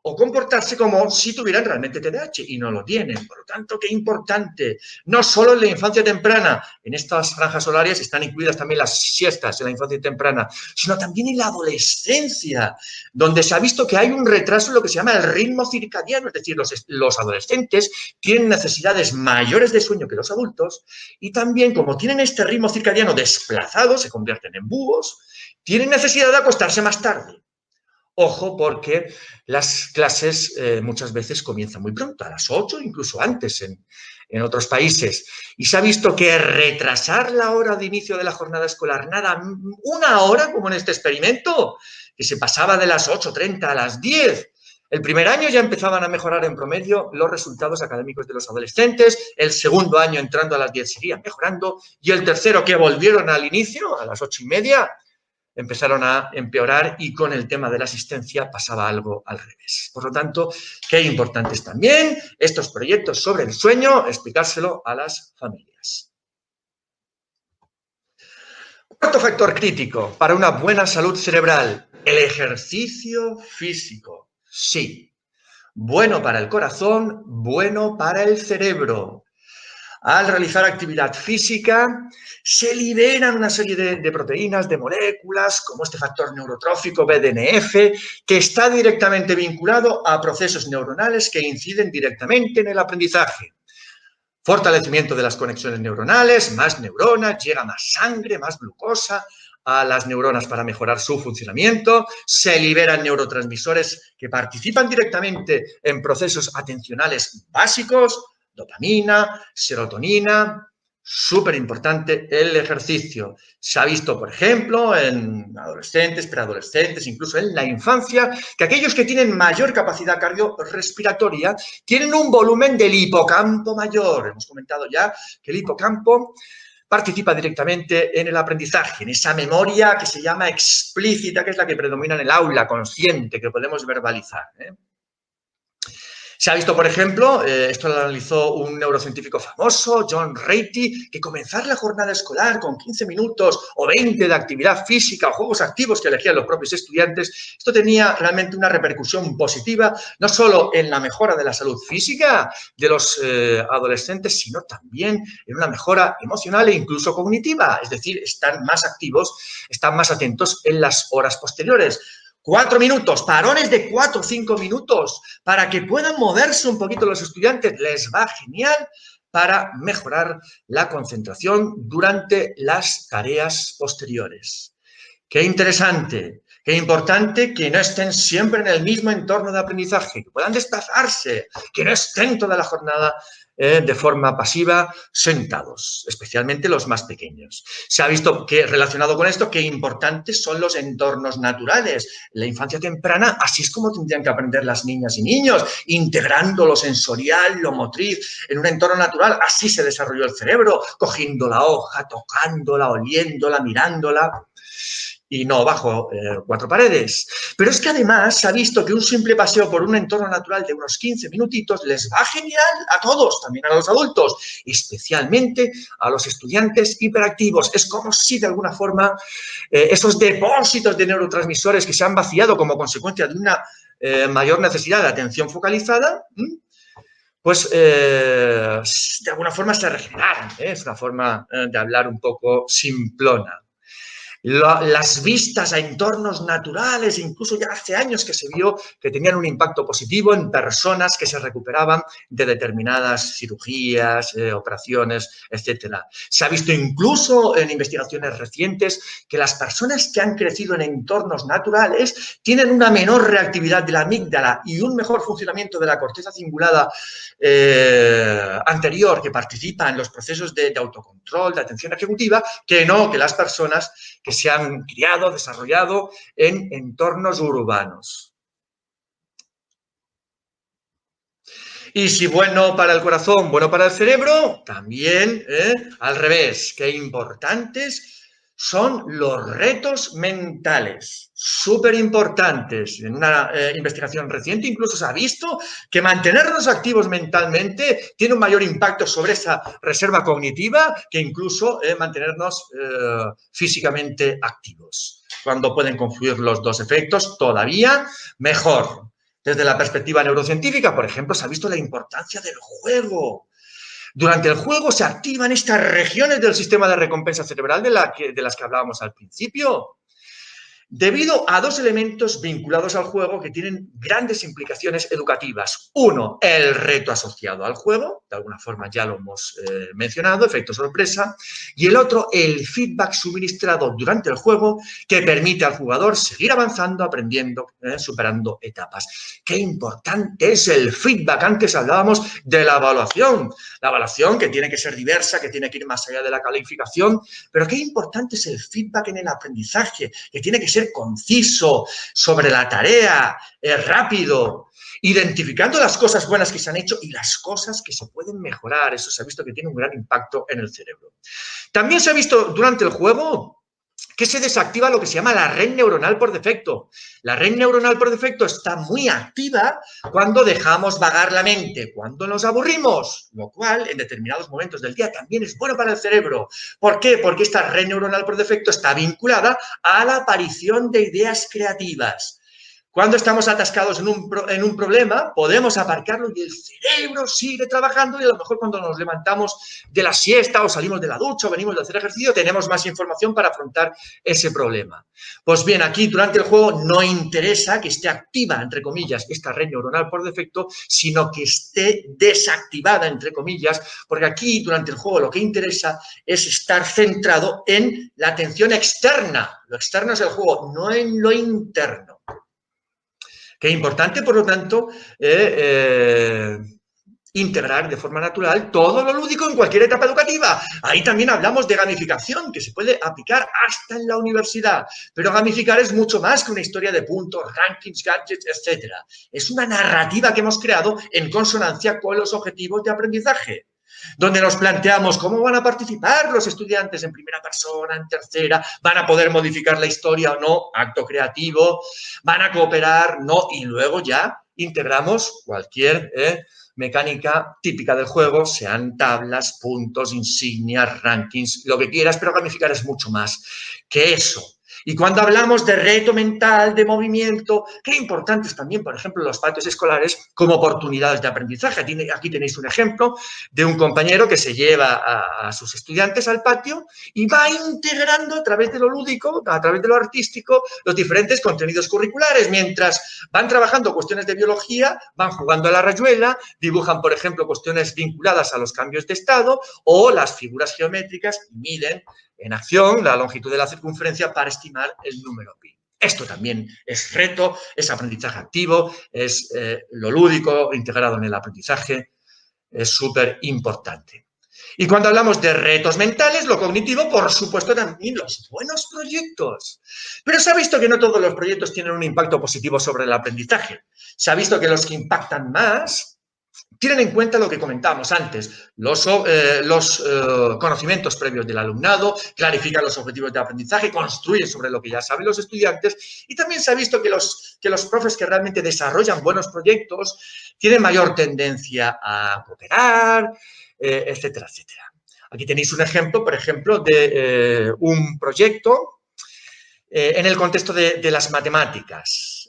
o comportarse como si tuvieran realmente TDAH y no lo tienen. Por lo tanto, qué importante, no solo en la infancia temprana, en estas franjas horarias están incluidas también las siestas en la infancia temprana, sino también en la adolescencia, donde se ha visto que hay un retraso en lo que se llama el ritmo circadiano, es decir, los adolescentes tienen necesidades mayores de sueño que los adultos y también, como tienen este ritmo circadiano desplazado, se convierten en búhos, tienen necesidad de acostarse más tarde. Ojo, porque las clases muchas veces comienzan muy pronto, a las 8, incluso antes en otros países. Y se ha visto que retrasar la hora de inicio de la jornada escolar, nada, una hora, como en este experimento, que se pasaba de las 8:30 a las 10. El primer año ya empezaban a mejorar en promedio los resultados académicos de los adolescentes, el segundo año entrando a las 10 seguían mejorando y el tercero, que volvieron al inicio, a las 8:30, empezaron a empeorar y con el tema de la asistencia pasaba algo al revés. Por lo tanto, qué importantes también estos proyectos sobre el sueño, explicárselo a las familias. Cuarto factor crítico para una buena salud cerebral, el ejercicio físico. Sí, bueno para el corazón, bueno para el cerebro. Al realizar actividad física, se liberan una serie de proteínas, de moléculas, como este factor neurotrófico BDNF, que está directamente vinculado a procesos neuronales que inciden directamente en el aprendizaje. Fortalecimiento de las conexiones neuronales, más neuronas, llega más sangre, más glucosa a las neuronas para mejorar su funcionamiento, se liberan neurotransmisores que participan directamente en procesos atencionales básicos, dopamina, serotonina, súper importante el ejercicio. Se ha visto, por ejemplo, en adolescentes, preadolescentes, incluso en la infancia, que aquellos que tienen mayor capacidad cardiorrespiratoria tienen un volumen del hipocampo mayor. Hemos comentado ya que el hipocampo participa directamente en el aprendizaje, en esa memoria que se llama explícita, que es la que predomina en el aula, consciente, que podemos verbalizar, Se ha visto, por ejemplo, esto lo analizó un neurocientífico famoso, John Ratey, que comenzar la jornada escolar con 15 minutos o 20 de actividad física o juegos activos que elegían los propios estudiantes, esto tenía realmente una repercusión positiva, no solo en la mejora de la salud física de los adolescentes, sino también en una mejora emocional e incluso cognitiva, es decir, están más activos, están más atentos en las horas posteriores. 4 minutos, parones de 4 o 5 minutos para que puedan moverse un poquito los estudiantes, les va genial para mejorar la concentración durante las tareas posteriores. Qué interesante, qué importante que no estén siempre en el mismo entorno de aprendizaje, que puedan desplazarse, que no estén toda la jornada de forma pasiva sentados, especialmente los más pequeños. Se ha visto que, relacionado con esto, qué importantes son los entornos naturales. En la infancia temprana, así es como tendrían que aprender las niñas y niños, integrando lo sensorial, lo motriz, en un entorno natural. Así se desarrolló el cerebro, cogiendo la hoja, tocándola, oliéndola, mirándola. y no bajo 4 paredes. Pero es que además se ha visto que un simple paseo por un entorno natural de unos 15 minutitos les va genial a todos, también a los adultos, especialmente a los estudiantes hiperactivos. Es como si de alguna forma esos depósitos de neurotransmisores que se han vaciado como consecuencia de una mayor necesidad de atención focalizada, pues de alguna forma se regeneraron. Es una forma de hablar un poco simplona. Las vistas a entornos naturales, incluso ya hace años que se vio que tenían un impacto positivo en personas que se recuperaban de determinadas cirugías, operaciones, etcétera. Se ha visto incluso en investigaciones recientes que las personas que han crecido en entornos naturales tienen una menor reactividad de la amígdala y un mejor funcionamiento de la corteza cingulada anterior, que participa en los procesos de autocontrol, de atención ejecutiva, que las personas que se han criado, desarrollado en entornos urbanos. Y si bueno para el corazón, bueno para el cerebro, también al revés. Qué importantes son los retos mentales, súper importantes. En una investigación reciente incluso se ha visto que mantenernos activos mentalmente tiene un mayor impacto sobre esa reserva cognitiva que incluso mantenernos físicamente activos. Cuando pueden confluir los dos efectos, todavía mejor. Desde la perspectiva neurocientífica, por ejemplo, se ha visto la importancia del juego. Durante el juego se activan estas regiones del sistema de recompensa cerebral de las que hablábamos al principio, debido a dos elementos vinculados al juego que tienen grandes implicaciones educativas. Uno, el reto asociado al juego, de alguna forma ya lo hemos mencionado, efecto sorpresa, y el otro, el feedback suministrado durante el juego que permite al jugador seguir avanzando, aprendiendo, superando etapas. Qué importante es el feedback. Antes hablábamos de la evaluación que tiene que ser diversa, que tiene que ir más allá de la calificación, pero qué importante es el feedback en el aprendizaje, que tiene que ser conciso, sobre la tarea, rápido, identificando las cosas buenas que se han hecho y las cosas que se pueden mejorar. Eso se ha visto que tiene un gran impacto en el cerebro. También se ha visto durante el juego que se desactiva lo que se llama la red neuronal por defecto. La red neuronal por defecto está muy activa cuando dejamos vagar la mente, cuando nos aburrimos, lo cual en determinados momentos del día también es bueno para el cerebro. ¿Por qué? Porque esta red neuronal por defecto está vinculada a la aparición de ideas creativas. Cuando estamos atascados en un problema, podemos aparcarlo y el cerebro sigue trabajando y a lo mejor cuando nos levantamos de la siesta o salimos de la ducha o venimos de hacer ejercicio, tenemos más información para afrontar ese problema. Pues bien, aquí durante el juego no interesa que esté activa, entre comillas, esta red neuronal por defecto, sino que esté desactivada, entre comillas, porque aquí durante el juego lo que interesa es estar centrado en la atención externa. Lo externo es el juego, no en lo interno. Qué importante, por lo tanto, integrar de forma natural todo lo lúdico en cualquier etapa educativa. Ahí también hablamos de gamificación, que se puede aplicar hasta en la universidad. Pero gamificar es mucho más que una historia de puntos, rankings, gadgets, etc. Es una narrativa que hemos creado en consonancia con los objetivos de aprendizaje, donde nos planteamos cómo van a participar los estudiantes en primera persona, en tercera, van a poder modificar la historia o no, acto creativo, van a cooperar, no, y luego ya integramos cualquier mecánica típica del juego, sean tablas, puntos, insignias, rankings, lo que quieras, pero gamificar es mucho más que eso. Y cuando hablamos de reto mental, de movimiento, qué importantes también, por ejemplo, los patios escolares como oportunidades de aprendizaje. Aquí tenéis un ejemplo de un compañero que se lleva a sus estudiantes al patio y va integrando a través de lo lúdico, a través de lo artístico, los diferentes contenidos curriculares. Mientras van trabajando cuestiones de biología, van jugando a la rayuela, dibujan, por ejemplo, cuestiones vinculadas a los cambios de estado o las figuras geométricas y miden en acción la longitud de la circunferencia para estimar el número pi. Esto también es reto, es aprendizaje activo, es lo lúdico integrado en el aprendizaje, es súper importante. Y cuando hablamos de retos mentales, lo cognitivo, por supuesto, también los buenos proyectos. Pero se ha visto que no todos los proyectos tienen un impacto positivo sobre el aprendizaje. Se ha visto que los que impactan más tienen en cuenta lo que comentábamos antes, los conocimientos previos del alumnado, clarifican los objetivos de aprendizaje, construyen sobre lo que ya saben los estudiantes y también se ha visto que los profes que realmente desarrollan buenos proyectos tienen mayor tendencia a cooperar, etcétera, etcétera. Aquí tenéis un ejemplo, por ejemplo, de un proyecto en el contexto de las matemáticas,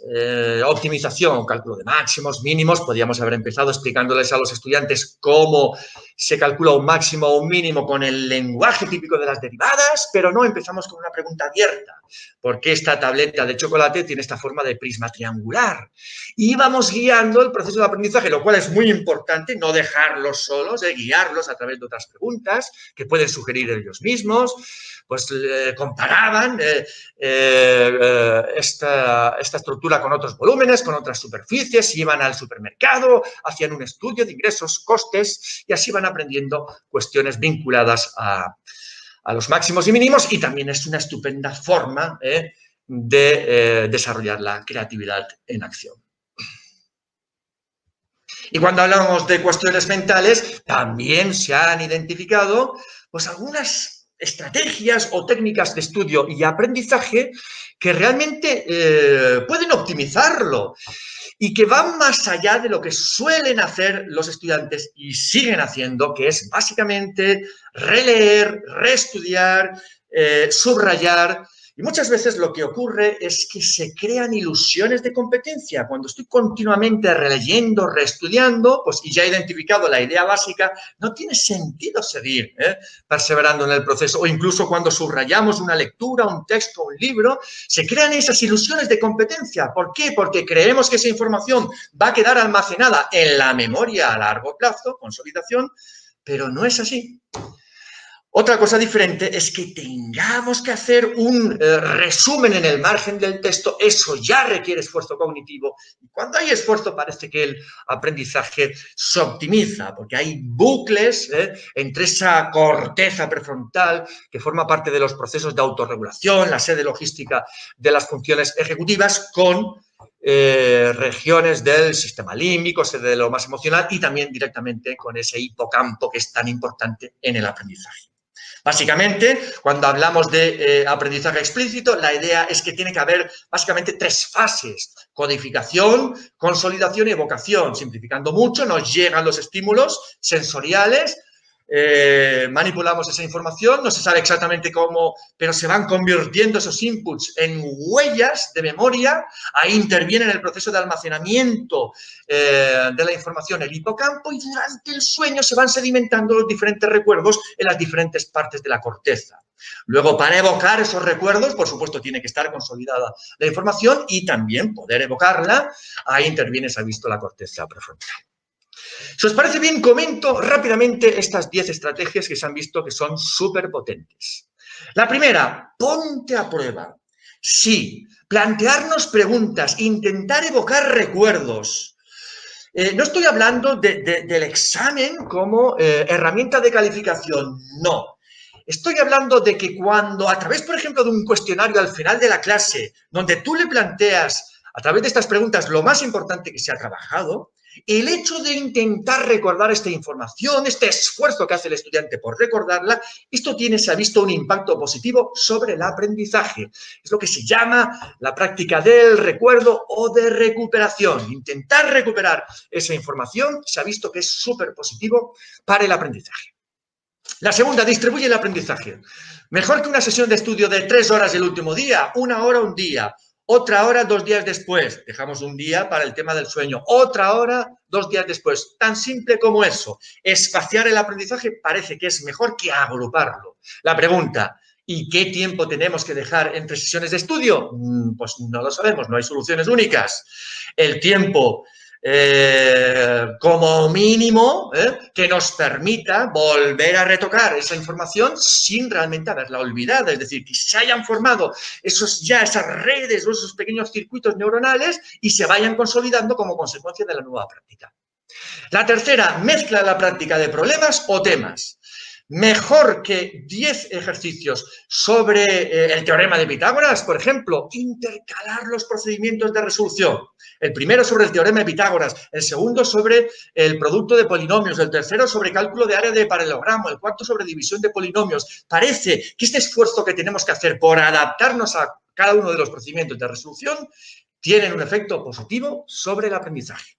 optimización, cálculo de máximos, mínimos, podríamos haber empezado explicándoles a los estudiantes cómo se calcula un máximo o un mínimo con el lenguaje típico de las derivadas, pero no, empezamos con una pregunta abierta. ¿Por qué esta tableta de chocolate tiene esta forma de prisma triangular? Y vamos guiando el proceso de aprendizaje, lo cual es muy importante, no dejarlos solos, guiarlos a través de otras preguntas que pueden sugerir ellos mismos. Pues comparaban esta estructura con otros volúmenes, con otras superficies, iban al supermercado, hacían un estudio de ingresos, costes y así van aprendiendo cuestiones vinculadas a los máximos y mínimos y también es una estupenda forma de desarrollar la creatividad en acción. Y cuando hablamos de cuestiones mentales, también se han identificado pues algunas estrategias o técnicas de estudio y aprendizaje que realmente pueden optimizarlo y que van más allá de lo que suelen hacer los estudiantes y siguen haciendo, que es básicamente releer, reestudiar, subrayar. Y muchas veces lo que ocurre es que se crean ilusiones de competencia. Cuando estoy continuamente releyendo, reestudiando, pues y ya he identificado la idea básica, no tiene sentido seguir perseverando en el proceso. O incluso cuando subrayamos una lectura, un texto, un libro, se crean esas ilusiones de competencia. ¿Por qué? Porque creemos que esa información va a quedar almacenada en la memoria a largo plazo, consolidación, pero no es así. Otra cosa diferente es que tengamos que hacer un resumen en el margen del texto, eso ya requiere esfuerzo cognitivo y cuando hay esfuerzo parece que el aprendizaje se optimiza porque hay bucles entre esa corteza prefrontal que forma parte de los procesos de autorregulación, la sede logística de las funciones ejecutivas con regiones del sistema límbico, sede de lo más emocional y también directamente con ese hipocampo que es tan importante en el aprendizaje. Básicamente, cuando hablamos de aprendizaje explícito, la idea es que tiene que haber básicamente 3 fases: codificación, consolidación y evocación. Simplificando mucho, nos llegan los estímulos sensoriales, manipulamos esa información, no se sabe exactamente cómo, pero se van convirtiendo esos inputs en huellas de memoria, ahí interviene en el proceso de almacenamiento de la información el hipocampo y durante el sueño se van sedimentando los diferentes recuerdos en las diferentes partes de la corteza. Luego, para evocar esos recuerdos, por supuesto, tiene que estar consolidada la información y también poder evocarla, ahí interviene, se ha visto, la corteza prefrontal. Si os parece bien, comento rápidamente estas 10 estrategias que se han visto que son súper potentes. La primera, ponte a prueba. Sí, plantearnos preguntas, intentar evocar recuerdos. No estoy hablando del examen como herramienta de calificación, no. Estoy hablando de que cuando, a través, por ejemplo, de un cuestionario al final de la clase, donde tú le planteas, a través de estas preguntas, lo más importante que se ha trabajado, el hecho de intentar recordar esta información, este esfuerzo que hace el estudiante por recordarla, esto se ha visto un impacto positivo sobre el aprendizaje. Es lo que se llama la práctica del recuerdo o de recuperación. Intentar recuperar esa información se ha visto que es súper positivo para el aprendizaje. La segunda, distribuye el aprendizaje. Mejor que una sesión de estudio de 3 horas el último día, 1 hora un día. Otra hora 2 días después, dejamos un día para el tema del sueño, otra hora 2 días después, tan simple como eso. Espaciar el aprendizaje parece que es mejor que agruparlo. La pregunta, ¿y qué tiempo tenemos que dejar entre sesiones de estudio? Pues no lo sabemos, no hay soluciones únicas. El tiempo como mínimo que nos permita volver a retocar esa información sin realmente haberla olvidado, es decir, que se hayan formado esas redes o esos pequeños circuitos neuronales y se vayan consolidando como consecuencia de la nueva práctica. La tercera, mezcla la práctica de problemas o temas. Mejor que 10 ejercicios sobre el teorema de Pitágoras, por ejemplo, intercalar los procedimientos de resolución. El primero sobre el teorema de Pitágoras, el segundo sobre el producto de polinomios, el tercero sobre cálculo de área de paralelogramo, el cuarto sobre división de polinomios. Parece que este esfuerzo que tenemos que hacer por adaptarnos a cada uno de los procedimientos de resolución tienen un efecto positivo sobre el aprendizaje.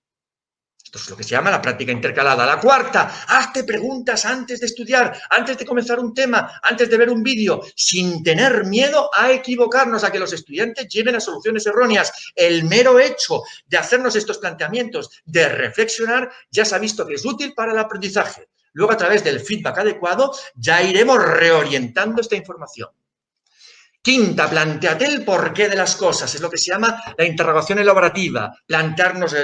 Esto es lo que se llama la práctica intercalada. La cuarta, hazte preguntas antes de estudiar, antes de comenzar un tema, antes de ver un vídeo, sin tener miedo a equivocarnos, a que los estudiantes lleguen a soluciones erróneas. El mero hecho de hacernos estos planteamientos, de reflexionar, ya se ha visto que es útil para el aprendizaje. Luego, a través del feedback adecuado, ya iremos reorientando esta información. Quinta, plantéate el porqué de las cosas, es lo que se llama la interrogación elaborativa, plantearnos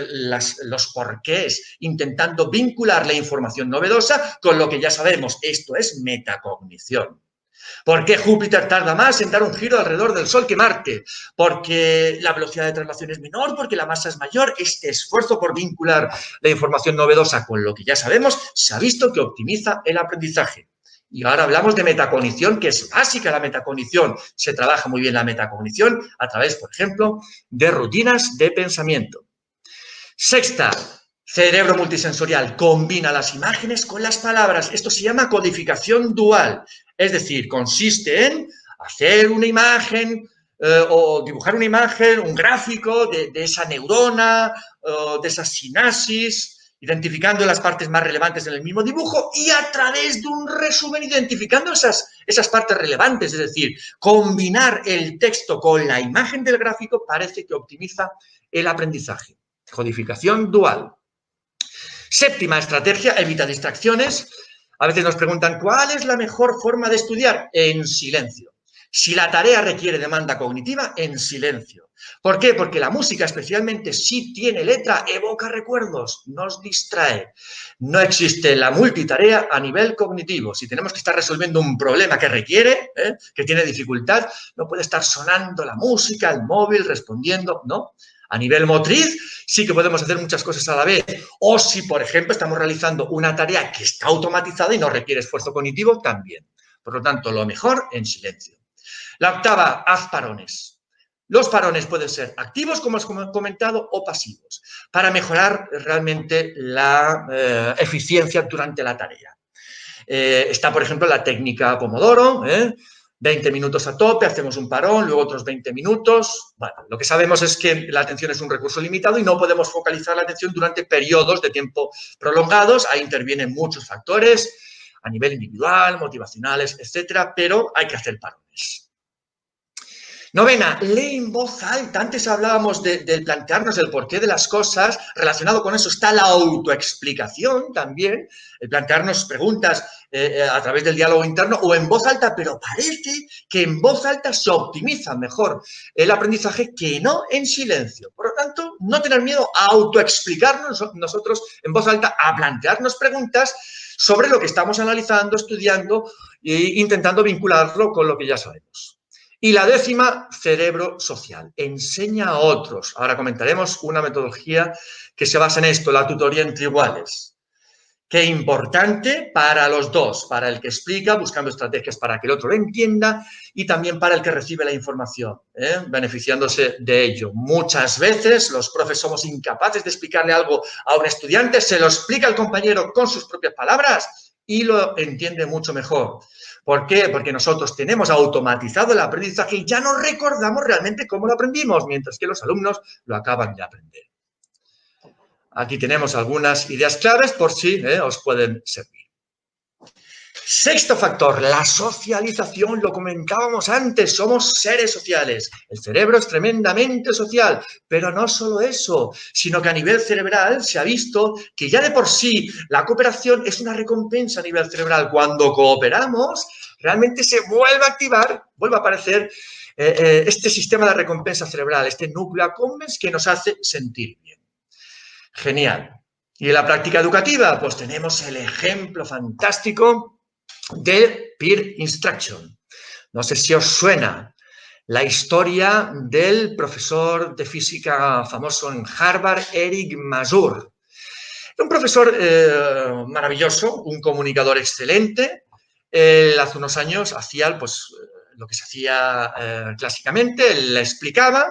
los porqués, intentando vincular la información novedosa con lo que ya sabemos. Esto es metacognición. ¿Por qué Júpiter tarda más en dar un giro alrededor del Sol que Marte? Porque la velocidad de traslación es menor, porque la masa es mayor. Este esfuerzo por vincular la información novedosa con lo que ya sabemos se ha visto que optimiza el aprendizaje. Y ahora hablamos de metacognición, que es básica la metacognición. Se trabaja muy bien la metacognición a través, por ejemplo, de rutinas de pensamiento. Sexta, cerebro multisensorial. Combina las imágenes con las palabras. Esto se llama codificación dual. Es decir, consiste en hacer una imagen o dibujar una imagen, un gráfico de esa neurona, de esa sinapsis, identificando las partes más relevantes en el mismo dibujo y a través de un resumen identificando esas partes relevantes. Es decir, combinar el texto con la imagen del gráfico parece que optimiza el aprendizaje. Codificación dual. Séptima estrategia, evita distracciones. A veces nos preguntan, ¿cuál es la mejor forma de estudiar? En silencio. Si la tarea requiere demanda cognitiva, en silencio. ¿Por qué? Porque la música, especialmente si tiene letra, evoca recuerdos, nos distrae. No existe la multitarea a nivel cognitivo. Si tenemos que estar resolviendo un problema que requiere, que tiene dificultad, no puede estar sonando la música, el móvil, respondiendo, ¿no? A nivel motriz, sí que podemos hacer muchas cosas a la vez. O si, por ejemplo, estamos realizando una tarea que está automatizada y no requiere esfuerzo cognitivo, también. Por lo tanto, lo mejor en silencio. La octava, haz parones. Los parones pueden ser activos, como os he comentado, o pasivos, para mejorar realmente la eficiencia durante la tarea. Está, por ejemplo, la técnica Pomodoro, 20 minutos a tope, hacemos un parón, luego otros 20 minutos. Bueno, lo que sabemos es que la atención es un recurso limitado y no podemos focalizar la atención durante periodos de tiempo prolongados. Ahí intervienen muchos factores a nivel individual, motivacionales, etcétera, pero hay que hacer parones. Novena, lee en voz alta. Antes hablábamos de plantearnos el porqué de las cosas. Relacionado con eso está la autoexplicación también, el plantearnos preguntas a través del diálogo interno o en voz alta, pero parece que en voz alta se optimiza mejor el aprendizaje que no en silencio. Por lo tanto, no tener miedo a autoexplicarnos nosotros en voz alta, a plantearnos preguntas sobre lo que estamos analizando, estudiando e intentando vincularlo con lo que ya sabemos. Y la décima, cerebro social. Enseña a otros. Ahora comentaremos una metodología que se basa en esto, la tutoría entre iguales. Qué importante para los dos, para el que explica, buscando estrategias para que el otro lo entienda y también para el que recibe la información, beneficiándose de ello. Muchas veces los profes somos incapaces de explicarle algo a un estudiante, se lo explica el compañero con sus propias palabras y lo entiende mucho mejor. ¿Por qué? Porque nosotros tenemos automatizado el aprendizaje y ya no recordamos realmente cómo lo aprendimos, mientras que los alumnos lo acaban de aprender. Aquí tenemos algunas ideas claves por si os pueden servir. Sexto factor, la socialización. Lo comentábamos antes, somos seres sociales. El cerebro es tremendamente social, pero no solo eso, sino que a nivel cerebral se ha visto que ya de por sí la cooperación es una recompensa a nivel cerebral. Cuando cooperamos, realmente se vuelve a activar, vuelve a aparecer este sistema de recompensa cerebral, este núcleo accumbens que nos hace sentir bien. Genial. ¿Y en la práctica educativa? Pues tenemos el ejemplo fantástico de peer instruction. No sé si os suena la historia del profesor de física famoso en Harvard, Eric Mazur. Un profesor maravilloso, un comunicador excelente, él hace unos años hacía pues, lo que se hacía clásicamente, él la explicaba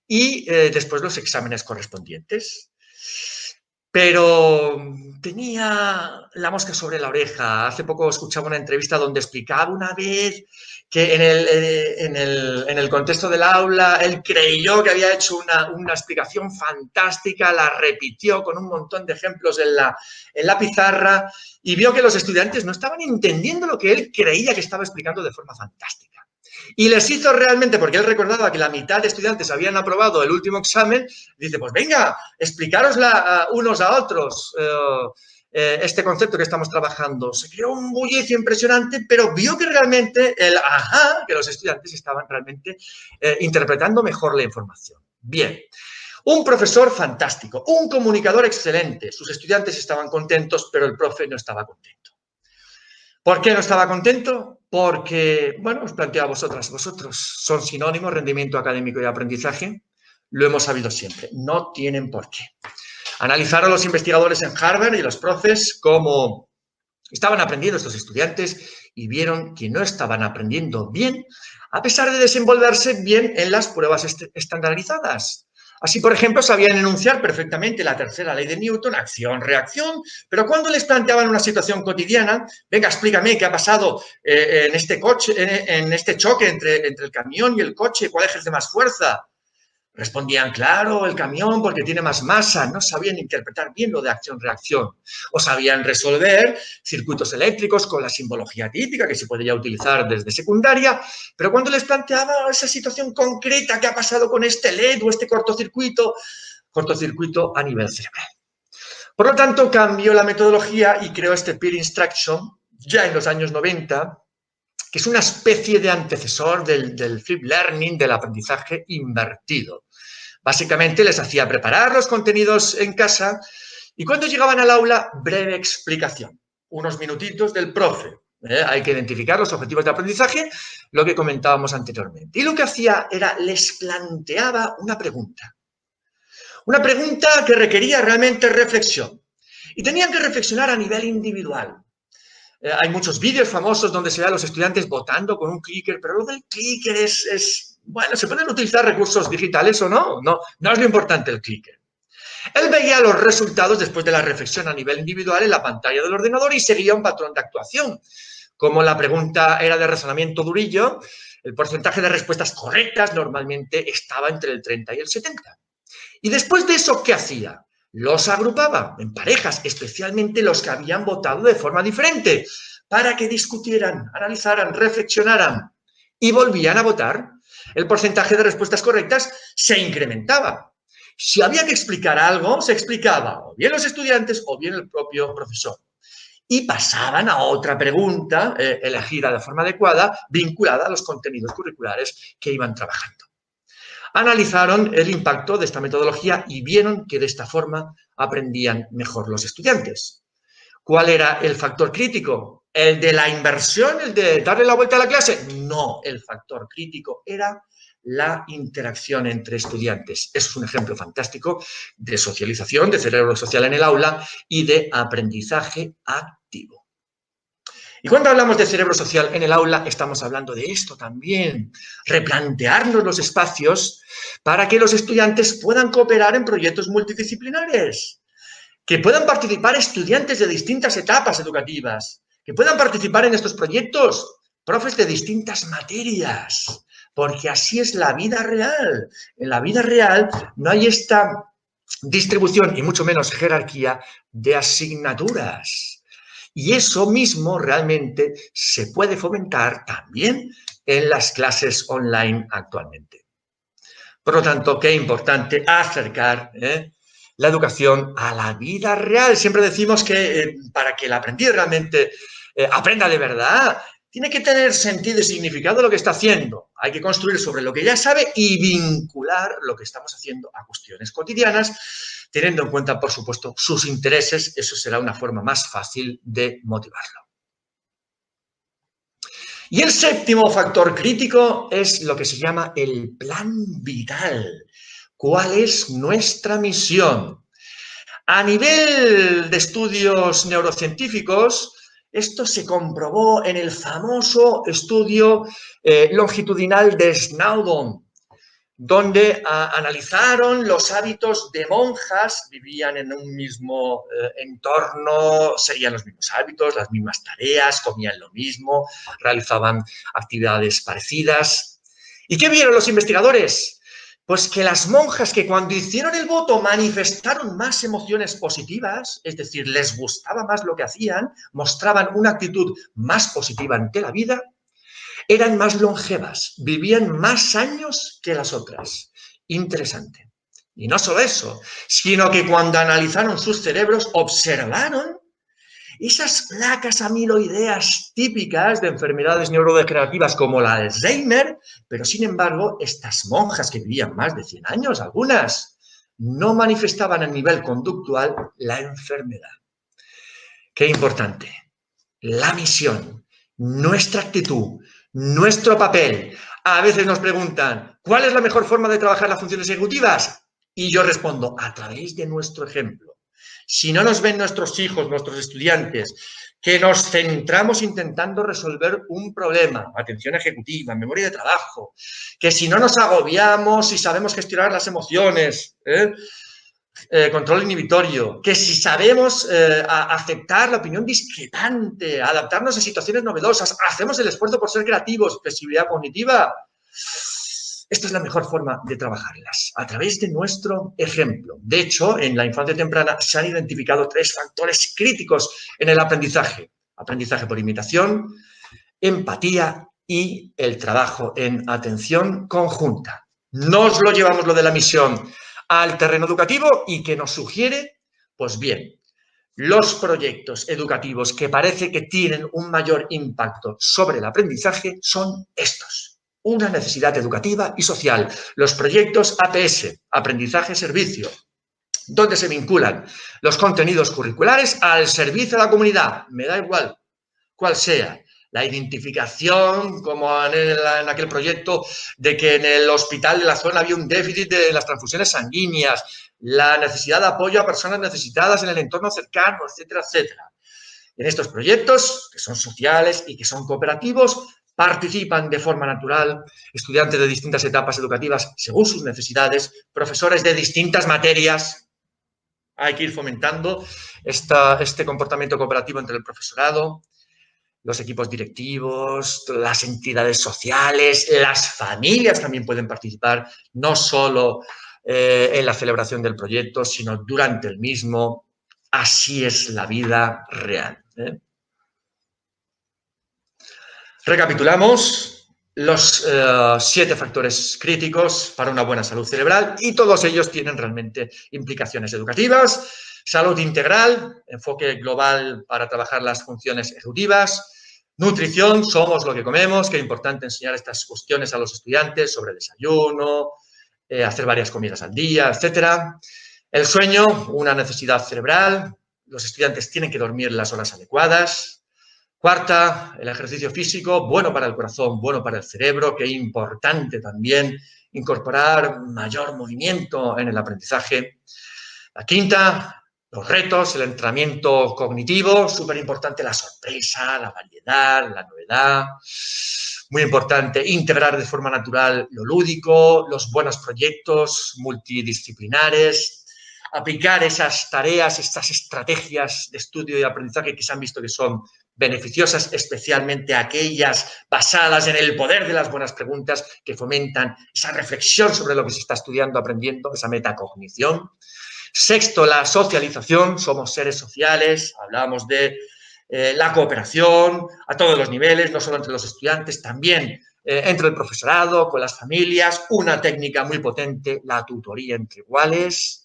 y después los exámenes correspondientes. Pero tenía la mosca sobre la oreja. Hace poco escuchaba una entrevista donde explicaba una vez que en el contexto del aula él creyó que había hecho una explicación fantástica, la repitió con un montón de ejemplos en la pizarra y vio que los estudiantes no estaban entendiendo lo que él creía que estaba explicando de forma fantástica. Y les hizo realmente, porque él recordaba que la mitad de estudiantes habían aprobado el último examen, dice, pues venga, explicarosla unos a otros este concepto que estamos trabajando. Se creó un bullicio impresionante, pero vio que realmente que los estudiantes estaban realmente interpretando mejor la información. Bien. Un profesor fantástico, un comunicador excelente. Sus estudiantes estaban contentos, pero el profe no estaba contento. ¿Por qué no estaba contento? Porque, bueno, os planteo a vosotros, son sinónimos, rendimiento académico y aprendizaje. Lo hemos sabido siempre, no tienen por qué. Analizaron los investigadores en Harvard y los profes cómo estaban aprendiendo estos estudiantes y vieron que no estaban aprendiendo bien, a pesar de desenvolverse bien en las pruebas estandarizadas. Así, por ejemplo, sabían enunciar perfectamente la tercera ley de Newton, acción-reacción, pero cuando les planteaban una situación cotidiana, venga, explícame qué ha pasado en este choque entre el camión y el coche, ¿cuál ejerce más fuerza? Respondían, claro, el camión porque tiene más masa. No sabían interpretar bien lo de acción-reacción. O sabían resolver circuitos eléctricos con la simbología típica que se podía utilizar desde secundaria, pero cuando les planteaba esa situación concreta, ¿qué ha pasado con este LED o este cortocircuito? Cortocircuito a nivel cerebral. Por lo tanto, cambió la metodología y creó este peer instruction ya en los años 90, que es una especie de antecesor del flip learning, del aprendizaje invertido. Básicamente les hacía preparar los contenidos en casa y cuando llegaban al aula, breve explicación, unos minutitos del profe. Hay que identificar los objetivos de aprendizaje, lo que comentábamos anteriormente. Y lo que hacía era, les planteaba una pregunta que requería realmente reflexión. Y tenían que reflexionar a nivel individual. Hay muchos vídeos famosos donde se ve a los estudiantes votando con un clicker, pero lo del clicker bueno, ¿se pueden utilizar recursos digitales o no? No es lo importante el clicker. Él veía los resultados después de la reflexión a nivel individual en la pantalla del ordenador y seguía un patrón de actuación. Como la pregunta era de razonamiento durillo, el porcentaje de respuestas correctas normalmente estaba entre el 30 y el 70. Y después de eso, ¿qué hacía? Los agrupaba en parejas, especialmente los que habían votado de forma diferente, para que discutieran, analizaran, reflexionaran y volvían a votar. El porcentaje de respuestas correctas se incrementaba. Si había que explicar algo, se explicaba o bien los estudiantes o bien el propio profesor. Y pasaban a otra pregunta elegida de forma adecuada, vinculada a los contenidos curriculares que iban trabajando. Analizaron el impacto de esta metodología y vieron que de esta forma aprendían mejor los estudiantes. ¿Cuál era el factor crítico? ¿El de la inversión, el de darle la vuelta a la clase? No, el factor crítico era la interacción entre estudiantes. Es un ejemplo fantástico de socialización, de cerebro social en el aula y de aprendizaje activo. Y cuando hablamos de cerebro social en el aula, estamos hablando de esto también, replantearnos los espacios para que los estudiantes puedan cooperar en proyectos multidisciplinares, que puedan participar estudiantes de distintas etapas educativas, que puedan participar en estos proyectos profes de distintas materias, porque así es la vida real. En la vida real no hay esta distribución y mucho menos jerarquía de asignaturas. Y eso mismo realmente se puede fomentar también en las clases online actualmente. Por lo tanto, qué importante acercar la educación a la vida real. Siempre decimos que para que el aprendiz realmente aprenda de verdad, tiene que tener sentido y significado lo que está haciendo. Hay que construir sobre lo que ya sabe y vincular lo que estamos haciendo a cuestiones cotidianas, teniendo en cuenta, por supuesto, sus intereses. Eso será una forma más fácil de motivarlo. Y el séptimo factor crítico es lo que se llama el plan vital. ¿Cuál es nuestra misión? A nivel de estudios neurocientíficos, Esto se comprobó en el famoso estudio longitudinal de Snowdon, donde analizaron los hábitos de monjas, vivían en un mismo entorno, seguían los mismos hábitos, las mismas tareas, comían lo mismo, realizaban actividades parecidas. ¿Y qué vieron los investigadores? Pues que las monjas que cuando hicieron el voto manifestaron más emociones positivas, es decir, les gustaba más lo que hacían, mostraban una actitud más positiva ante la vida, eran más longevas, vivían más años que las otras. Interesante. Y no solo eso, sino que cuando analizaron sus cerebros observaron esas placas amiloideas típicas de enfermedades neurodegenerativas como la Alzheimer, pero sin embargo, estas monjas que vivían más de 100 años, algunas, no manifestaban a nivel conductual la enfermedad. Qué importante. La misión, nuestra actitud, nuestro papel. A veces nos preguntan, ¿cuál es la mejor forma de trabajar las funciones ejecutivas? Y yo respondo, a través de nuestro ejemplo. Si no nos ven nuestros hijos, nuestros estudiantes, que nos centramos intentando resolver un problema, atención ejecutiva, memoria de trabajo, que si no nos agobiamos y sabemos gestionar las emociones, control inhibitorio, que si sabemos aceptar la opinión discrepante, adaptarnos a situaciones novedosas, hacemos el esfuerzo por ser creativos, flexibilidad cognitiva, esta es la mejor forma de trabajarlas, a través de nuestro ejemplo. De hecho, en la infancia temprana se han identificado 3 factores críticos en el aprendizaje. Aprendizaje por imitación, empatía y el trabajo en atención conjunta. Nos lo llevamos lo de la misión al terreno educativo y que nos sugiere, pues bien, los proyectos educativos que parece que tienen un mayor impacto sobre el aprendizaje son estos. Una necesidad educativa y social. Los proyectos APS, aprendizaje-servicio, donde se vinculan los contenidos curriculares al servicio de la comunidad. Me da igual cuál sea. La identificación, como en aquel proyecto de que en el hospital de la zona había un déficit de las transfusiones sanguíneas, la necesidad de apoyo a personas necesitadas en el entorno cercano, etcétera, etcétera. En estos proyectos, que son sociales y que son cooperativos, participan de forma natural estudiantes de distintas etapas educativas según sus necesidades, profesores de distintas materias. Hay que ir fomentando este comportamiento cooperativo entre el profesorado, los equipos directivos, las entidades sociales, las familias también pueden participar, no solo en la celebración del proyecto, sino durante el mismo. Así es la vida real. Recapitulamos los 7 factores críticos para una buena salud cerebral y todos ellos tienen realmente implicaciones educativas. Salud integral, enfoque global para trabajar las funciones ejecutivas. Nutrición, somos lo que comemos, qué importante enseñar estas cuestiones a los estudiantes sobre desayuno, hacer varias comidas al día, etcétera. El sueño, una necesidad cerebral, los estudiantes tienen que dormir las horas adecuadas. Cuarta, el ejercicio físico, bueno para el corazón, bueno para el cerebro, qué importante también incorporar mayor movimiento en el aprendizaje. La quinta, los retos, el entrenamiento cognitivo, súper importante la sorpresa, la variedad, la novedad. Muy importante integrar de forma natural lo lúdico, los buenos proyectos multidisciplinares, aplicar esas tareas, estas estrategias de estudio y aprendizaje que se han visto que son beneficiosas, especialmente aquellas basadas en el poder de las buenas preguntas que fomentan esa reflexión sobre lo que se está estudiando, aprendiendo, esa metacognición. Sexto, la socialización, somos seres sociales, hablamos de la cooperación a todos los niveles, no solo entre los estudiantes, también entre el profesorado, con las familias, una técnica muy potente, la tutoría entre iguales.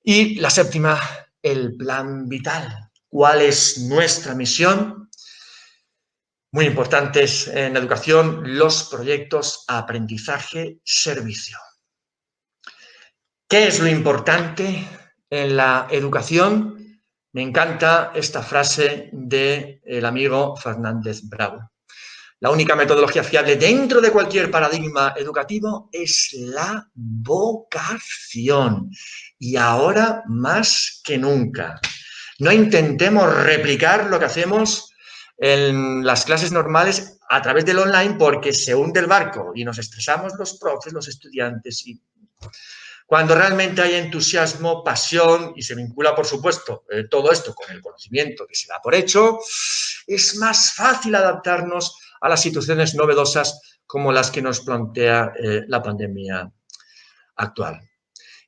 Y la séptima, el plan vital. ¿Cuál es nuestra misión? Muy importantes en educación, los proyectos aprendizaje-servicio. ¿Qué es lo importante en la educación? Me encanta esta frase del amigo Fernández Bravo. La única metodología fiable dentro de cualquier paradigma educativo es la vocación. Y ahora más que nunca. No intentemos replicar lo que hacemos en las clases normales a través del online porque se hunde el barco y nos estresamos los profes, los estudiantes. Y cuando realmente hay entusiasmo, pasión y se vincula, por supuesto, todo esto con el conocimiento que se da por hecho, es más fácil adaptarnos a las situaciones novedosas como las que nos plantea la pandemia actual.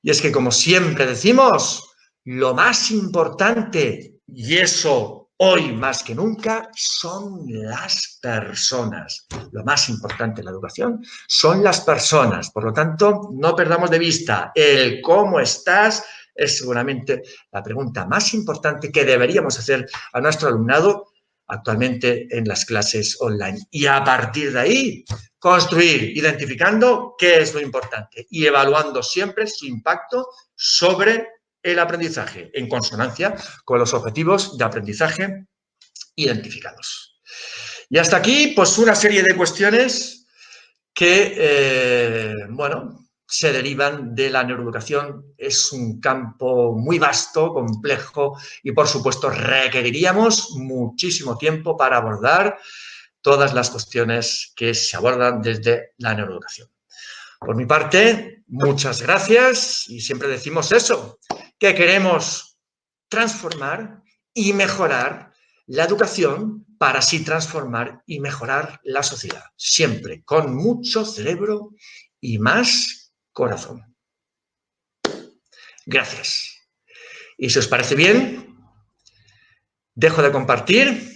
Y es que, como siempre decimos, lo más importante, y eso hoy más que nunca, son las personas. Lo más importante en la educación son las personas. Por lo tanto, no perdamos de vista el cómo estás. Es seguramente la pregunta más importante que deberíamos hacer a nuestro alumnado actualmente en las clases online. Y a partir de ahí, construir, identificando qué es lo importante y evaluando siempre su impacto sobre el aprendizaje, en consonancia con los objetivos de aprendizaje identificados. Y hasta aquí, pues una serie de cuestiones que, bueno, se derivan de la neuroeducación. Es un campo muy vasto, complejo y, por supuesto, requeriríamos muchísimo tiempo para abordar todas las cuestiones que se abordan desde la neuroeducación. Por mi parte, muchas gracias y siempre decimos eso, que queremos transformar y mejorar la educación para así transformar y mejorar la sociedad, siempre con mucho cerebro y más corazón. Gracias. Y si os parece bien, dejo de compartir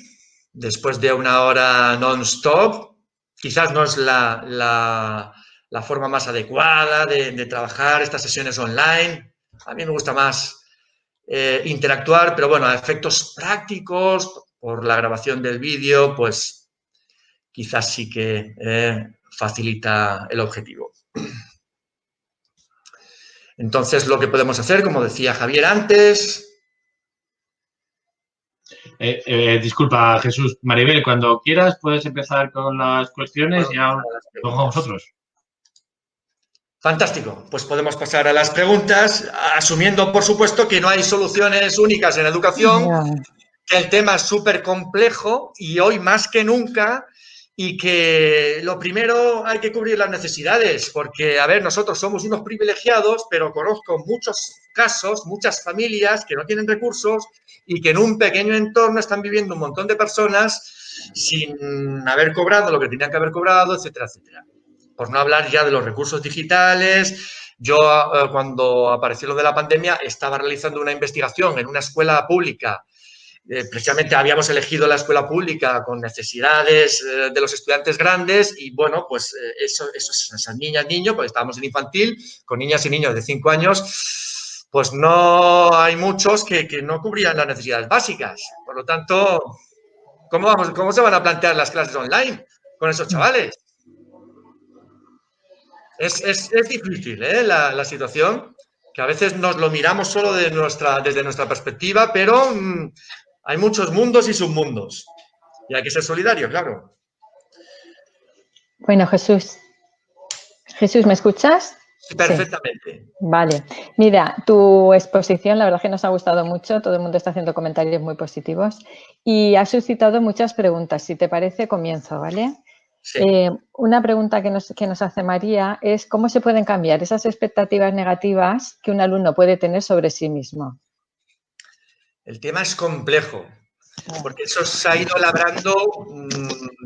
después de una hora non-stop. Quizás no es la forma más adecuada de trabajar estas sesiones online. A mí me gusta más interactuar, pero bueno, a efectos prácticos, por la grabación del vídeo, pues quizás sí que facilita el objetivo. Entonces, lo que podemos hacer, como decía Javier antes... Disculpa, Jesús. Maribel, cuando quieras puedes empezar con las cuestiones y ahora con vosotros. Fantástico, pues podemos pasar a las preguntas, asumiendo, por supuesto, que no hay soluciones únicas en educación, que el tema es súper complejo y hoy más que nunca, y que lo primero hay que cubrir las necesidades, porque, a ver, nosotros somos unos privilegiados, pero conozco muchos casos, muchas familias que no tienen recursos y que en un pequeño entorno están viviendo un montón de personas sin haber cobrado lo que tenían que haber cobrado, etcétera, etcétera. Por no hablar ya de los recursos digitales. Yo, cuando apareció lo de la pandemia, estaba realizando una investigación en una escuela pública. Precisamente habíamos elegido la escuela pública con necesidades de los estudiantes grandes y, bueno, pues esas niñas, niños, pues estábamos en infantil, con niñas y niños de 5 años, pues no hay muchos que no cubrían las necesidades básicas. Por lo tanto, ¿cómo se van a plantear las clases online con esos chavales? Es difícil, la situación, que a veces nos lo miramos solo desde nuestra perspectiva, pero hay muchos mundos y submundos. Y hay que ser solidario, claro. Bueno, Jesús. Jesús, ¿me escuchas? Sí, perfectamente. Sí. Vale. Mira, tu exposición, la verdad que nos ha gustado mucho. Todo el mundo está haciendo comentarios muy positivos y ha suscitado muchas preguntas. Si te parece, comienzo, ¿vale? Sí. Una pregunta que nos hace María es ¿cómo se pueden cambiar esas expectativas negativas que un alumno puede tener sobre sí mismo? El tema es complejo, porque eso se ha ido labrando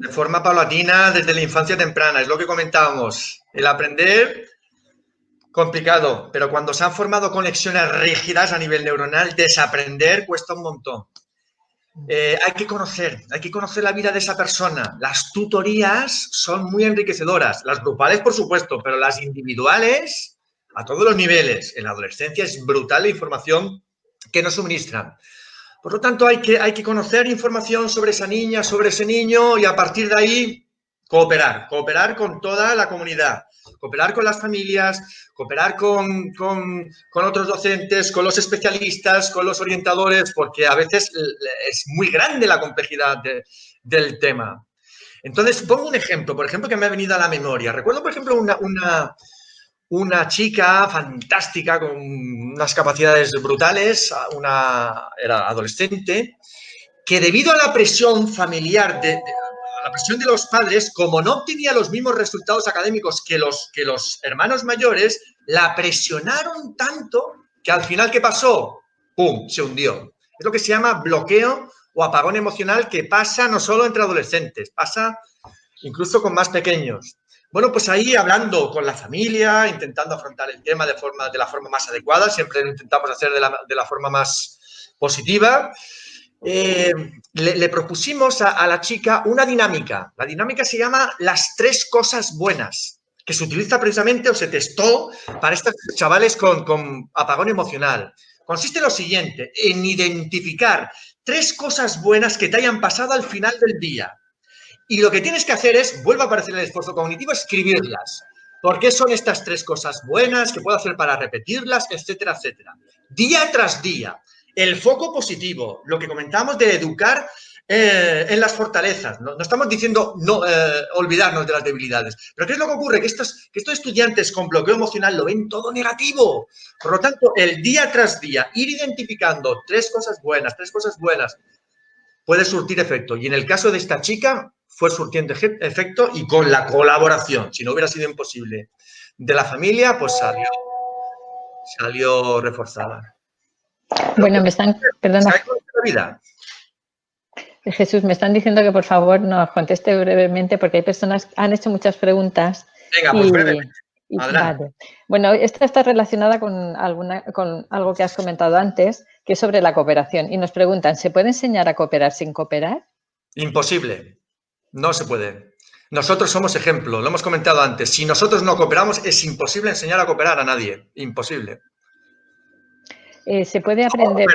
de forma paulatina desde la infancia temprana. Es lo que comentábamos. El aprender, complicado, pero cuando se han formado conexiones rígidas a nivel neuronal, desaprender cuesta un montón. Hay que conocer la vida de esa persona. Las tutorías son muy enriquecedoras, las grupales por supuesto, pero las individuales a todos los niveles. En la adolescencia es brutal la información que nos suministran. Por lo tanto, hay que conocer información sobre esa niña, sobre ese niño y a partir de ahí cooperar con toda la comunidad, cooperar con las familias, cooperar con otros docentes, con los especialistas, con los orientadores, porque a veces es muy grande la complejidad del tema. Entonces, pongo un ejemplo, por ejemplo, que me ha venido a la memoria. Recuerdo, por ejemplo, una chica fantástica con unas capacidades brutales, era adolescente, que debido a la presión familiar, a la presión de los padres, como no obtenía los mismos resultados académicos que los hermanos mayores, la presionaron tanto que al final, ¿qué pasó? ¡Pum! Se hundió. Es lo que se llama bloqueo o apagón emocional, que pasa no solo entre adolescentes, pasa incluso con más pequeños. Bueno, pues ahí hablando con la familia, intentando afrontar el tema de la forma más adecuada, siempre lo intentamos hacer de la forma más positiva. Le propusimos a la chica una dinámica. La dinámica se llama las 3 cosas buenas, que se utiliza precisamente o se testó para estos chavales con apagón emocional. Consiste en lo siguiente, en identificar 3 cosas buenas que te hayan pasado al final del día. Y lo que tienes que hacer es, vuelve a aparecer en el esfuerzo cognitivo, escribirlas. ¿Por qué son estas 3 cosas buenas? ¿Qué puedo hacer para repetirlas? Etcétera, etcétera. Día tras día. El foco positivo, lo que comentábamos de educar en las fortalezas. No estamos diciendo no olvidarnos de las debilidades. Pero ¿qué es lo que ocurre? Que estos estudiantes con bloqueo emocional lo ven todo negativo. Por lo tanto, el día tras día, ir identificando 3 cosas buenas, puede surtir efecto. Y en el caso de esta chica, fue surtiendo efecto y con la colaboración, si no hubiera sido imposible, de la familia, pues salió reforzada. Bueno, perdona. Vida. Jesús, me están diciendo que por favor nos conteste brevemente porque hay personas que han hecho muchas preguntas. Venga, pues brevemente. Vale. Bueno, esta está relacionada con algo que has comentado antes, que es sobre la cooperación. Y nos preguntan, ¿se puede enseñar a cooperar sin cooperar? Imposible. No se puede. Nosotros somos ejemplo, lo hemos comentado antes. Si nosotros no cooperamos, es imposible enseñar a cooperar a nadie. Imposible. Se puede aprender...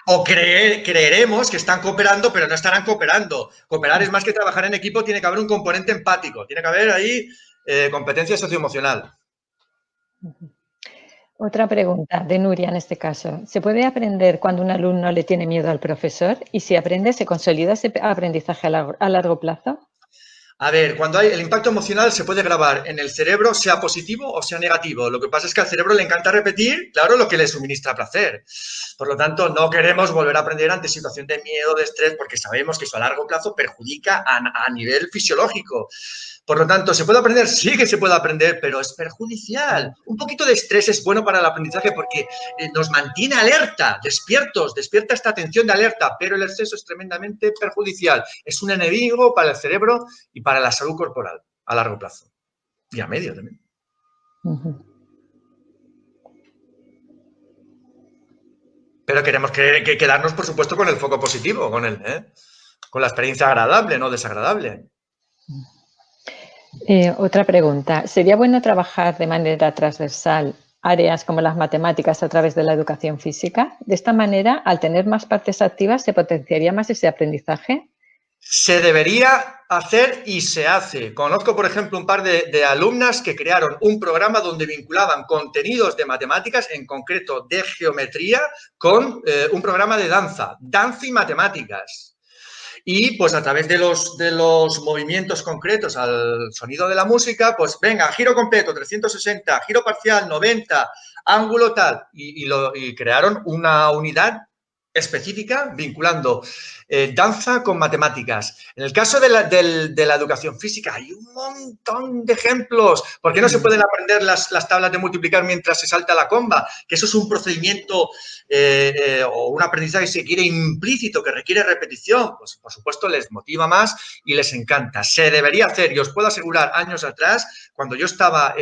O creeremos que están cooperando, pero no estarán cooperando. Cooperar es más que trabajar en equipo, tiene que haber un componente empático, tiene que haber ahí competencia socioemocional. Otra pregunta de Nuria en este caso. ¿Se puede aprender cuando un alumno le tiene miedo al profesor? Y si aprende, ¿se consolida ese aprendizaje a largo plazo? A ver, cuando hay el impacto emocional se puede grabar en el cerebro, sea positivo o sea negativo. Lo que pasa es que al cerebro le encanta repetir, claro, lo que le suministra placer. Por lo tanto, no queremos volver a aprender ante situación de miedo, de estrés, porque sabemos que eso a largo plazo perjudica a nivel fisiológico. Por lo tanto, ¿se puede aprender? Sí que se puede aprender, pero es perjudicial. Un poquito de estrés es bueno para el aprendizaje porque nos mantiene alerta, despiertos, despierta esta atención de alerta, pero el exceso es tremendamente perjudicial. Es un enemigo para el cerebro y para la salud corporal a largo plazo. Y a medio también. Pero queremos quedarnos, por supuesto, con el foco positivo, con la experiencia agradable, no desagradable. Otra pregunta. ¿Sería bueno trabajar de manera transversal áreas como las matemáticas a través de la educación física? De esta manera, al tener más partes activas, ¿se potenciaría más ese aprendizaje? Se debería hacer y se hace. Conozco, por ejemplo, un par de alumnas que crearon un programa donde vinculaban contenidos de matemáticas, en concreto de geometría, con un programa de danza y matemáticas. Y pues a través de los movimientos concretos al sonido de la música, pues venga, giro completo, 360, giro parcial, 90, ángulo tal. Y crearon una unidad específica vinculando danza con matemáticas. En el caso de la educación física hay un montón de ejemplos. ¿Por qué no se pueden aprender las tablas de multiplicar mientras se salta la comba? Que eso es un procedimiento o un aprendizaje, si se quiere, implícito, que requiere repetición. Pues por supuesto les motiva más y les encanta. Se debería hacer, y os puedo asegurar, años atrás, cuando yo estaba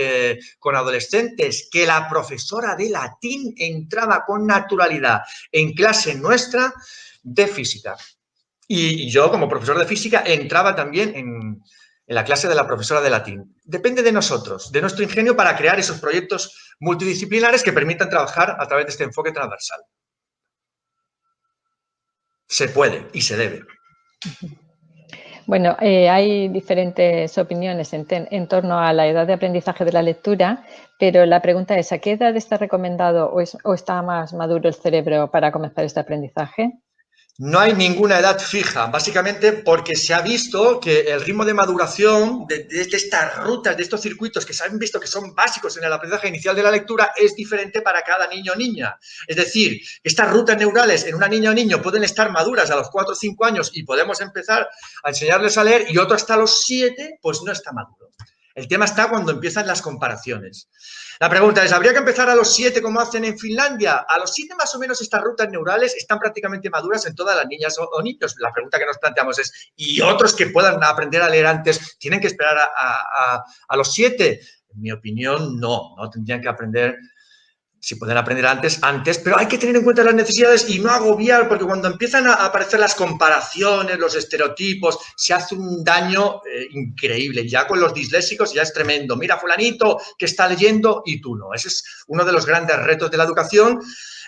con adolescentes, que la profesora de latín entraba con naturalidad en clase nuestra de física. Y yo, como profesor de física, entraba también en la clase de la profesora de latín. Depende de nosotros, de nuestro ingenio para crear esos proyectos multidisciplinares que permitan trabajar a través de este enfoque transversal. Se puede y se debe. Bueno, hay diferentes opiniones en torno a la edad de aprendizaje de la lectura, pero la pregunta es, ¿a qué edad está recomendado o está más maduro el cerebro para comenzar este aprendizaje? No hay ninguna edad fija, básicamente porque se ha visto que el ritmo de maduración de estas rutas, de estos circuitos que se han visto que son básicos en el aprendizaje inicial de la lectura es diferente para cada niño o niña. Es decir, estas rutas neurales en una niña o niño pueden estar maduras a los 4 o 5 años y podemos empezar a enseñarles a leer, y otro hasta los 7 pues no está maduro. El tema está cuando empiezan las comparaciones. La pregunta es, ¿habría que empezar a los 7 como hacen en Finlandia? A los 7 más o menos estas rutas neurales están prácticamente maduras en todas las niñas o niños. La pregunta que nos planteamos es, ¿y otros que puedan aprender a leer antes tienen que esperar a los 7? En mi opinión, no tendrían que aprender. Si pueden aprender antes, pero hay que tener en cuenta las necesidades y no agobiar, porque cuando empiezan a aparecer las comparaciones, los estereotipos, se hace un daño increíble. Ya con los disléxicos ya es tremendo. Mira, fulanito que está leyendo y tú no. Ese es uno de los grandes retos de la educación,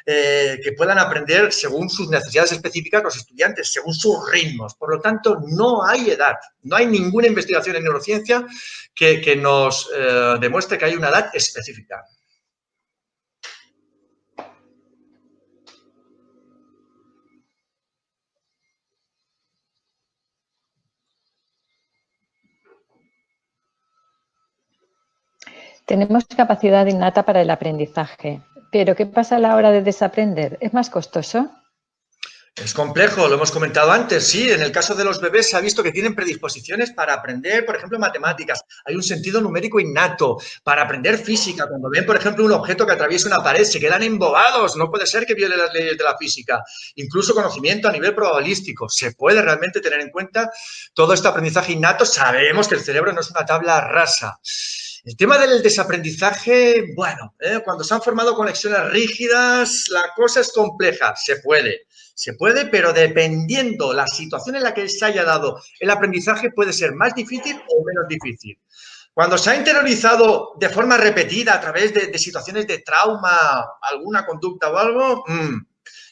que puedan aprender según sus necesidades específicas los estudiantes, según sus ritmos. Por lo tanto, no hay edad. No hay ninguna investigación en neurociencia que nos demuestre que hay una edad específica. Tenemos capacidad innata para el aprendizaje, pero ¿qué pasa a la hora de desaprender? ¿Es más costoso? Es complejo, lo hemos comentado antes, sí. En el caso de los bebés se ha visto que tienen predisposiciones para aprender, por ejemplo, matemáticas. Hay un sentido numérico innato para aprender física. Cuando ven, por ejemplo, un objeto que atraviesa una pared, se quedan embobados. No puede ser que viole las leyes de la física. Incluso conocimiento a nivel probabilístico. Se puede realmente tener en cuenta todo este aprendizaje innato. Sabemos que el cerebro no es una tabla rasa. El tema del desaprendizaje, bueno, cuando se han formado conexiones rígidas, la cosa es compleja. Se puede, pero dependiendo la situación en la que se haya dado el aprendizaje puede ser más difícil o menos difícil. Cuando se ha interiorizado de forma repetida a través de situaciones de trauma, alguna conducta o algo,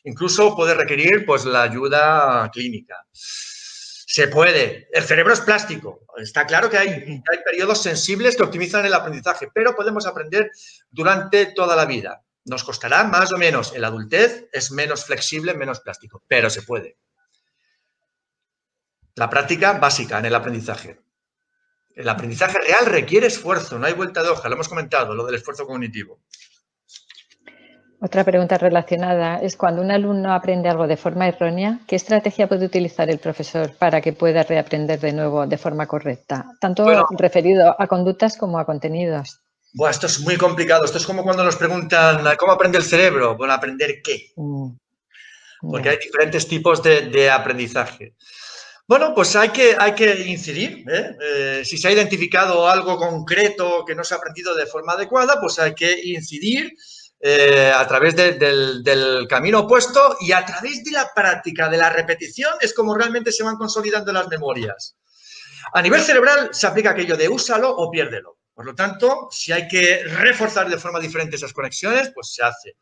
incluso puede requerir pues, la ayuda clínica. Se puede. El cerebro es plástico. Está claro que hay periodos sensibles que optimizan el aprendizaje, pero podemos aprender durante toda la vida. Nos costará más o menos. En la adultez es menos flexible, menos plástico, pero se puede. La práctica básica en el aprendizaje. El aprendizaje real requiere esfuerzo, no hay vuelta de hoja, lo hemos comentado, lo del esfuerzo cognitivo. Otra pregunta relacionada es, cuando un alumno aprende algo de forma errónea, ¿qué estrategia puede utilizar el profesor para que pueda reaprender de nuevo de forma correcta? Tanto referido a conductas como a contenidos. Bueno, esto es muy complicado. Esto es como cuando nos preguntan ¿cómo aprende el cerebro? Bueno, ¿aprender qué? Porque hay diferentes tipos de aprendizaje. Bueno, pues hay que incidir. Si se ha identificado algo concreto que no se ha aprendido de forma adecuada, pues hay que incidir a través del camino opuesto, y a través de la práctica, de la repetición, es como realmente se van consolidando las memorias. A nivel cerebral se aplica aquello de úsalo o piérdelo. Por lo tanto, si hay que reforzar de forma diferente esas conexiones, pues se hace.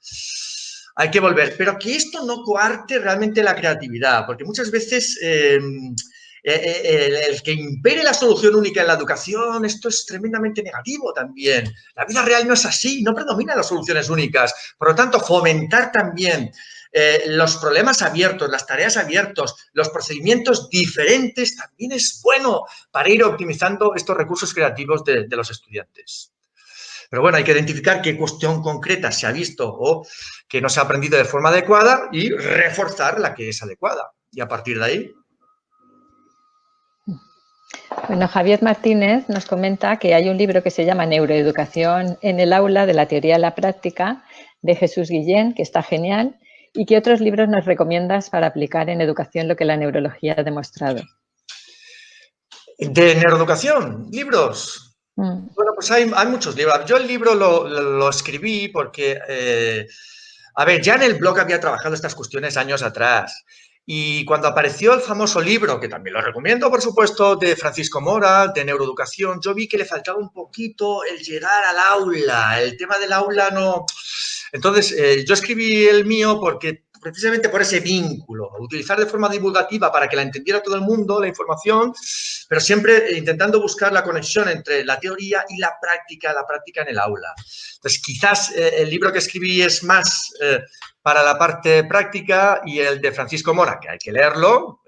Hay que volver. Pero que esto no coarte realmente la creatividad, porque muchas veces el que impere la solución única en la educación, esto es tremendamente negativo también. La vida real no es así, no predominan las soluciones únicas. Por lo tanto, fomentar también los problemas abiertos, las tareas abiertas, los procedimientos diferentes, también es bueno para ir optimizando estos recursos creativos de los estudiantes. Pero bueno, hay que identificar qué cuestión concreta se ha visto o que no se ha aprendido de forma adecuada y reforzar la que es adecuada. Y a partir de ahí... Bueno, Javier Martínez nos comenta que hay un libro que se llama Neuroeducación en el aula, de la teoría a la práctica, de Jesús Guillén, que está genial. ¿Y qué otros libros nos recomiendas para aplicar en educación lo que la neurología ha demostrado? ¿De neuroeducación? ¿Libros? Bueno, pues hay muchos libros. Yo el libro lo escribí porque, a ver, ya en el blog había trabajado estas cuestiones años atrás. Y cuando apareció el famoso libro, que también lo recomiendo, por supuesto, de Francisco Mora, de neuroeducación, yo vi que le faltaba un poquito el llegar al aula. El tema del aula no... Entonces, yo escribí el mío porque precisamente por ese vínculo, utilizar de forma divulgativa para que la entendiera todo el mundo, la información, pero siempre intentando buscar la conexión entre la teoría y la práctica en el aula. Entonces, quizás el libro que escribí es más para la parte práctica y el de Francisco Mora, que hay que leerlo,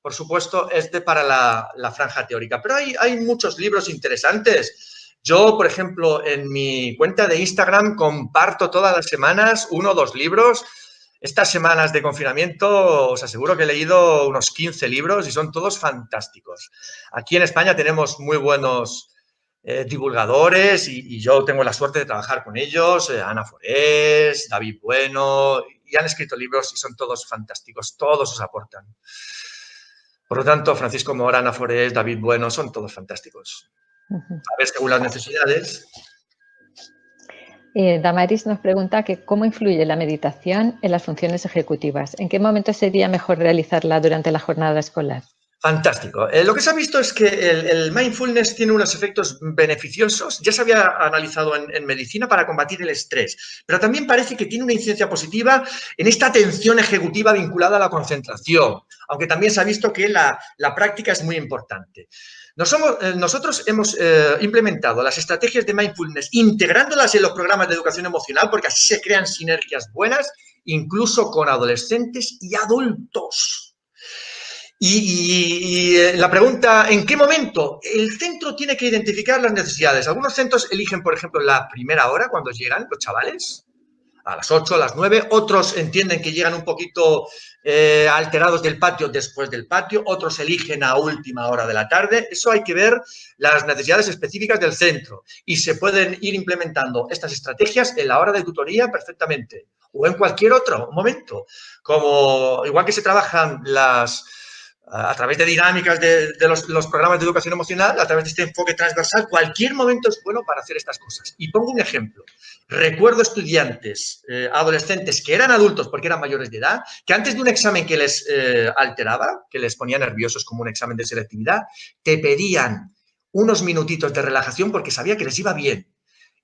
por supuesto, para la franja teórica. Pero hay muchos libros interesantes. Yo, por ejemplo, en mi cuenta de Instagram comparto todas las semanas 1 o 2 libros. Estas semanas de confinamiento os aseguro que he leído unos 15 libros y son todos fantásticos. Aquí en España tenemos muy buenos divulgadores y yo tengo la suerte de trabajar con ellos, Ana Forés, David Bueno, y han escrito libros y son todos fantásticos, todos os aportan. Por lo tanto, Francisco Mora, Ana Forés, David Bueno, son todos fantásticos. A ver, según las necesidades. Damaris nos pregunta que cómo influye la meditación en las funciones ejecutivas. ¿En qué momento sería mejor realizarla durante la jornada escolar? Fantástico. Lo que se ha visto es que el mindfulness tiene unos efectos beneficiosos. Ya se había analizado en medicina para combatir el estrés, pero también parece que tiene una incidencia positiva en esta atención ejecutiva vinculada a la concentración, aunque también se ha visto que la práctica es muy importante. Nosotros hemos implementado las estrategias de mindfulness integrándolas en los programas de educación emocional porque así se crean sinergias buenas, incluso con adolescentes y adultos. Y la pregunta, ¿en qué momento? El centro tiene que identificar las necesidades. Algunos centros eligen, por ejemplo, la primera hora cuando llegan los chavales, a las 8, a las 9. Otros entienden que llegan un poquito alterados del patio después del patio. Otros eligen a última hora de la tarde. Eso hay que ver las necesidades específicas del centro. Y se pueden ir implementando estas estrategias en la hora de tutoría perfectamente. O en cualquier otro momento. Como igual que se trabajan a través de dinámicas de los programas de educación emocional, a través de este enfoque transversal, cualquier momento es bueno para hacer estas cosas. Y pongo un ejemplo. Recuerdo estudiantes, adolescentes que eran adultos porque eran mayores de edad, que antes de un examen que les alteraba, que les ponía nerviosos como un examen de selectividad, te pedían unos minutitos de relajación porque sabía que les iba bien.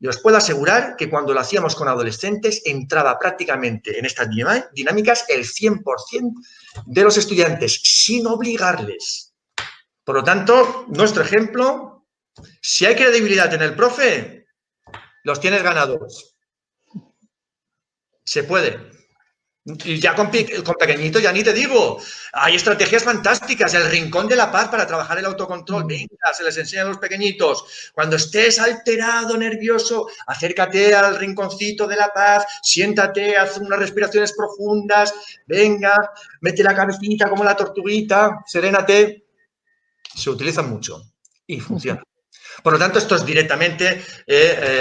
Y os puedo asegurar que cuando lo hacíamos con adolescentes entraba prácticamente en estas dinámicas el 100% de los estudiantes, sin obligarles. Por lo tanto, nuestro ejemplo, si hay credibilidad en el profe, los tienes ganados. Se puede. Y ya con pequeñitos, ya ni te digo, hay estrategias fantásticas, el rincón de la paz para trabajar el autocontrol, venga, se les enseña a los pequeñitos, cuando estés alterado, nervioso, acércate al rinconcito de la paz, siéntate, haz unas respiraciones profundas, venga, mete la cabecita como la tortuguita, serénate, se utilizan mucho y funciona. Por lo tanto, esto es directamente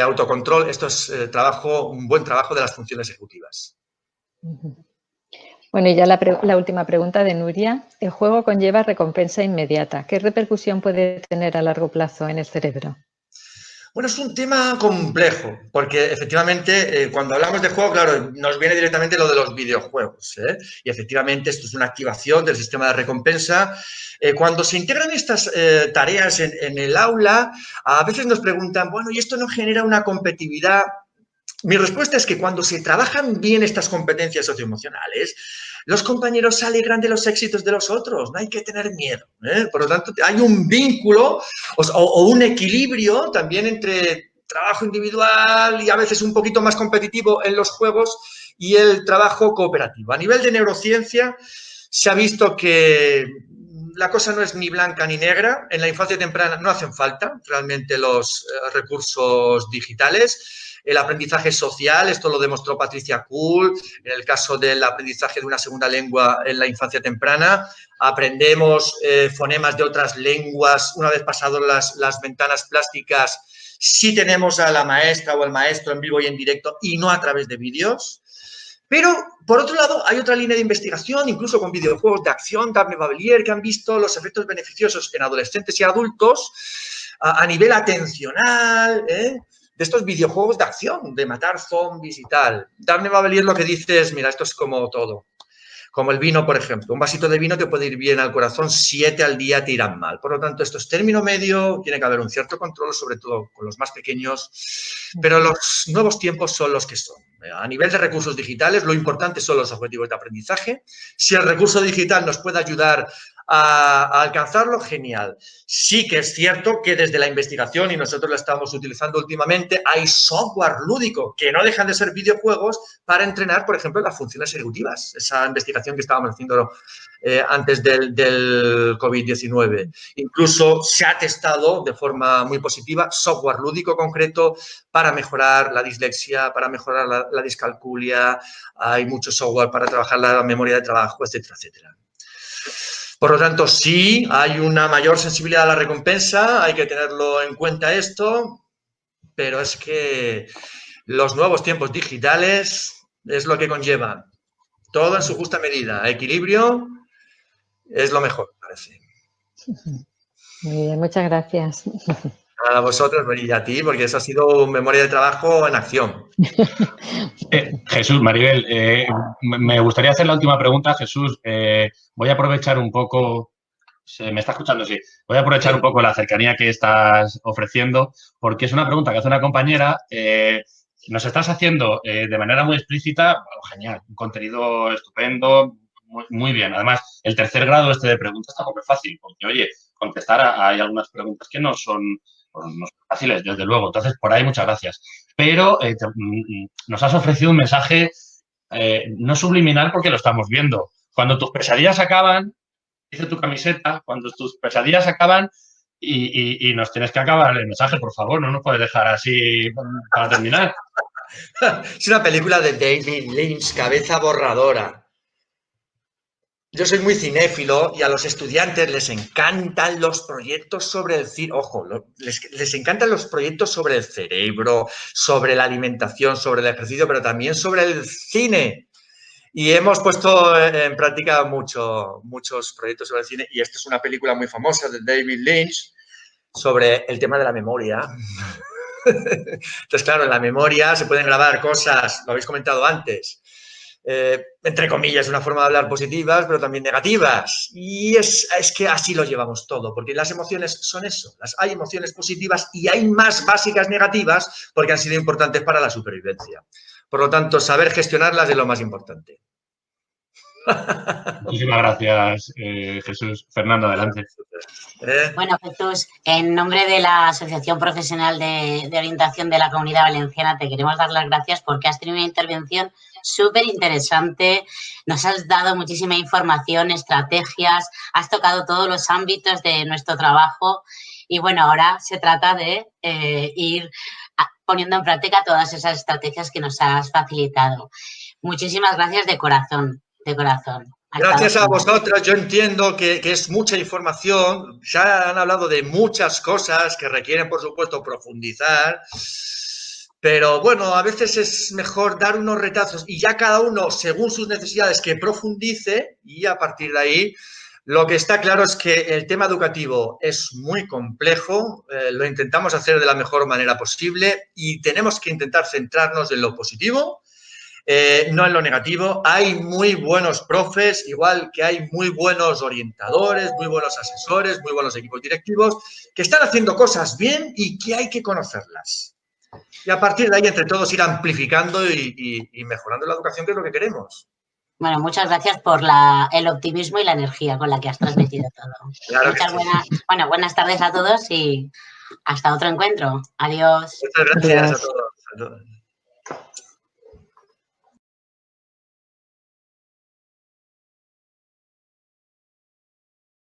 autocontrol, esto es un buen trabajo de las funciones ejecutivas. Bueno, y ya la última pregunta de Nuria. El juego conlleva recompensa inmediata. ¿Qué repercusión puede tener a largo plazo en el cerebro? Bueno, es un tema complejo, porque efectivamente cuando hablamos de juego, claro, nos viene directamente lo de los videojuegos, y efectivamente esto es una activación del sistema de recompensa. Cuando se integran estas tareas en el aula, a veces nos preguntan, bueno, ¿y esto no genera una competitividad? Mi respuesta es que cuando se trabajan bien estas competencias socioemocionales, los compañeros se alegran de los éxitos de los otros, no hay que tener miedo. Por lo tanto, hay un vínculo o un equilibrio también entre trabajo individual y a veces un poquito más competitivo en los juegos y el trabajo cooperativo. A nivel de neurociencia se ha visto que la cosa no es ni blanca ni negra. En la infancia temprana no hacen falta realmente los recursos digitales. El aprendizaje social, esto lo demostró Patricia Kuhl, en el caso del aprendizaje de una segunda lengua en la infancia temprana. Aprendemos fonemas de otras lenguas una vez pasadas las ventanas plásticas, si tenemos a la maestra o el maestro en vivo y en directo y no a través de vídeos. Pero, por otro lado, hay otra línea de investigación, incluso con videojuegos de acción, Daphne Bavillier, que han visto los efectos beneficiosos en adolescentes y adultos a nivel atencional, de estos videojuegos de acción, de matar zombies y tal. Daphne Bavillier lo que dice es, mira, esto es como todo. Como el vino, por ejemplo. Un vasito de vino te puede ir bien al corazón, 7 al día te irán mal. Por lo tanto, esto es término medio, tiene que haber un cierto control, sobre todo con los más pequeños, pero los nuevos tiempos son los que son. A nivel de recursos digitales, lo importante son los objetivos de aprendizaje. Si el recurso digital nos puede ayudar a alcanzarlo, genial. Sí que es cierto que desde la investigación, y nosotros lo estamos utilizando últimamente, hay software lúdico que no dejan de ser videojuegos para entrenar, por ejemplo, las funciones ejecutivas. Esa investigación que estábamos haciendo antes del COVID-19. Incluso se ha testado de forma muy positiva software lúdico concreto para mejorar la dislexia, para mejorar la discalculia. Hay mucho software para trabajar la memoria de trabajo, etcétera, etcétera. Por lo tanto, sí, hay una mayor sensibilidad a la recompensa, hay que tenerlo en cuenta esto, pero es que los nuevos tiempos digitales es lo que conllevan. Todo en su justa medida. Equilibrio es lo mejor, parece. Muy bien, muchas gracias. A vosotros y a ti, porque eso ha sido memoria de trabajo en acción. Jesús, Maribel, me gustaría hacer la última pregunta. Jesús, voy a aprovechar un poco, ¿me está escuchando? Sí. Voy a aprovechar un poco la cercanía que estás ofreciendo, porque es una pregunta que hace una compañera. Nos estás haciendo de manera muy explícita, bueno, genial, un contenido estupendo, muy bien. Además, el tercer grado de preguntas tampoco es fácil, porque, oye, contestar hay algunas preguntas que no son fáciles, desde luego. Entonces, por ahí, muchas gracias. Pero nos has ofrecido un mensaje no subliminal porque lo estamos viendo. Cuando tus pesadillas acaban, dice tu camiseta, cuando tus pesadillas acaban y nos tienes que acabar el mensaje, por favor, no nos puedes dejar así para terminar. Es una película de David Lynch, Cabeza borradora. Yo soy muy cinéfilo y a los estudiantes les encantan los proyectos sobre el cine. Ojo, les encantan los proyectos sobre el cerebro, sobre la alimentación, sobre el ejercicio, pero también sobre el cine. Y hemos puesto en práctica muchos proyectos sobre el cine. Y esta es una película muy famosa de David Lynch sobre el tema de la memoria. Entonces, claro, en la memoria se pueden grabar cosas, lo habéis comentado antes, entre comillas, una forma de hablar positivas, pero también negativas. Y es que así lo llevamos todo, porque las emociones son eso. Hay emociones positivas y hay más básicas negativas porque han sido importantes para la supervivencia. Por lo tanto, saber gestionarlas es lo más importante. Muchísimas gracias, Jesús. Fernando, adelante. Bueno, Jesús, en nombre de la Asociación Profesional de Orientación de la Comunidad Valenciana, te queremos dar las gracias porque has tenido una intervención súper interesante, nos has dado muchísima información, estrategias, has tocado todos los ámbitos de nuestro trabajo y bueno, ahora se trata de ir poniendo en práctica todas esas estrategias que nos has facilitado. Muchísimas gracias de corazón, de corazón. Gracias a vosotros. Yo entiendo que es mucha información. Ya han hablado de muchas cosas que requieren, por supuesto, profundizar. Pero bueno, a veces es mejor dar unos retazos y ya cada uno, según sus necesidades, que profundice y a partir de ahí, lo que está claro es que el tema educativo es muy complejo, lo intentamos hacer de la mejor manera posible y tenemos que intentar centrarnos en lo positivo, no en lo negativo. Hay muy buenos profes, igual que hay muy buenos orientadores, muy buenos asesores, muy buenos equipos directivos, que están haciendo cosas bien y que hay que conocerlas. Y a partir de ahí, entre todos, ir amplificando y mejorando la educación, que es lo que queremos. Bueno, muchas gracias por el optimismo y la energía con la que has transmitido todo. Claro buenas tardes a todos y hasta otro encuentro. Adiós. Muchas gracias a todos.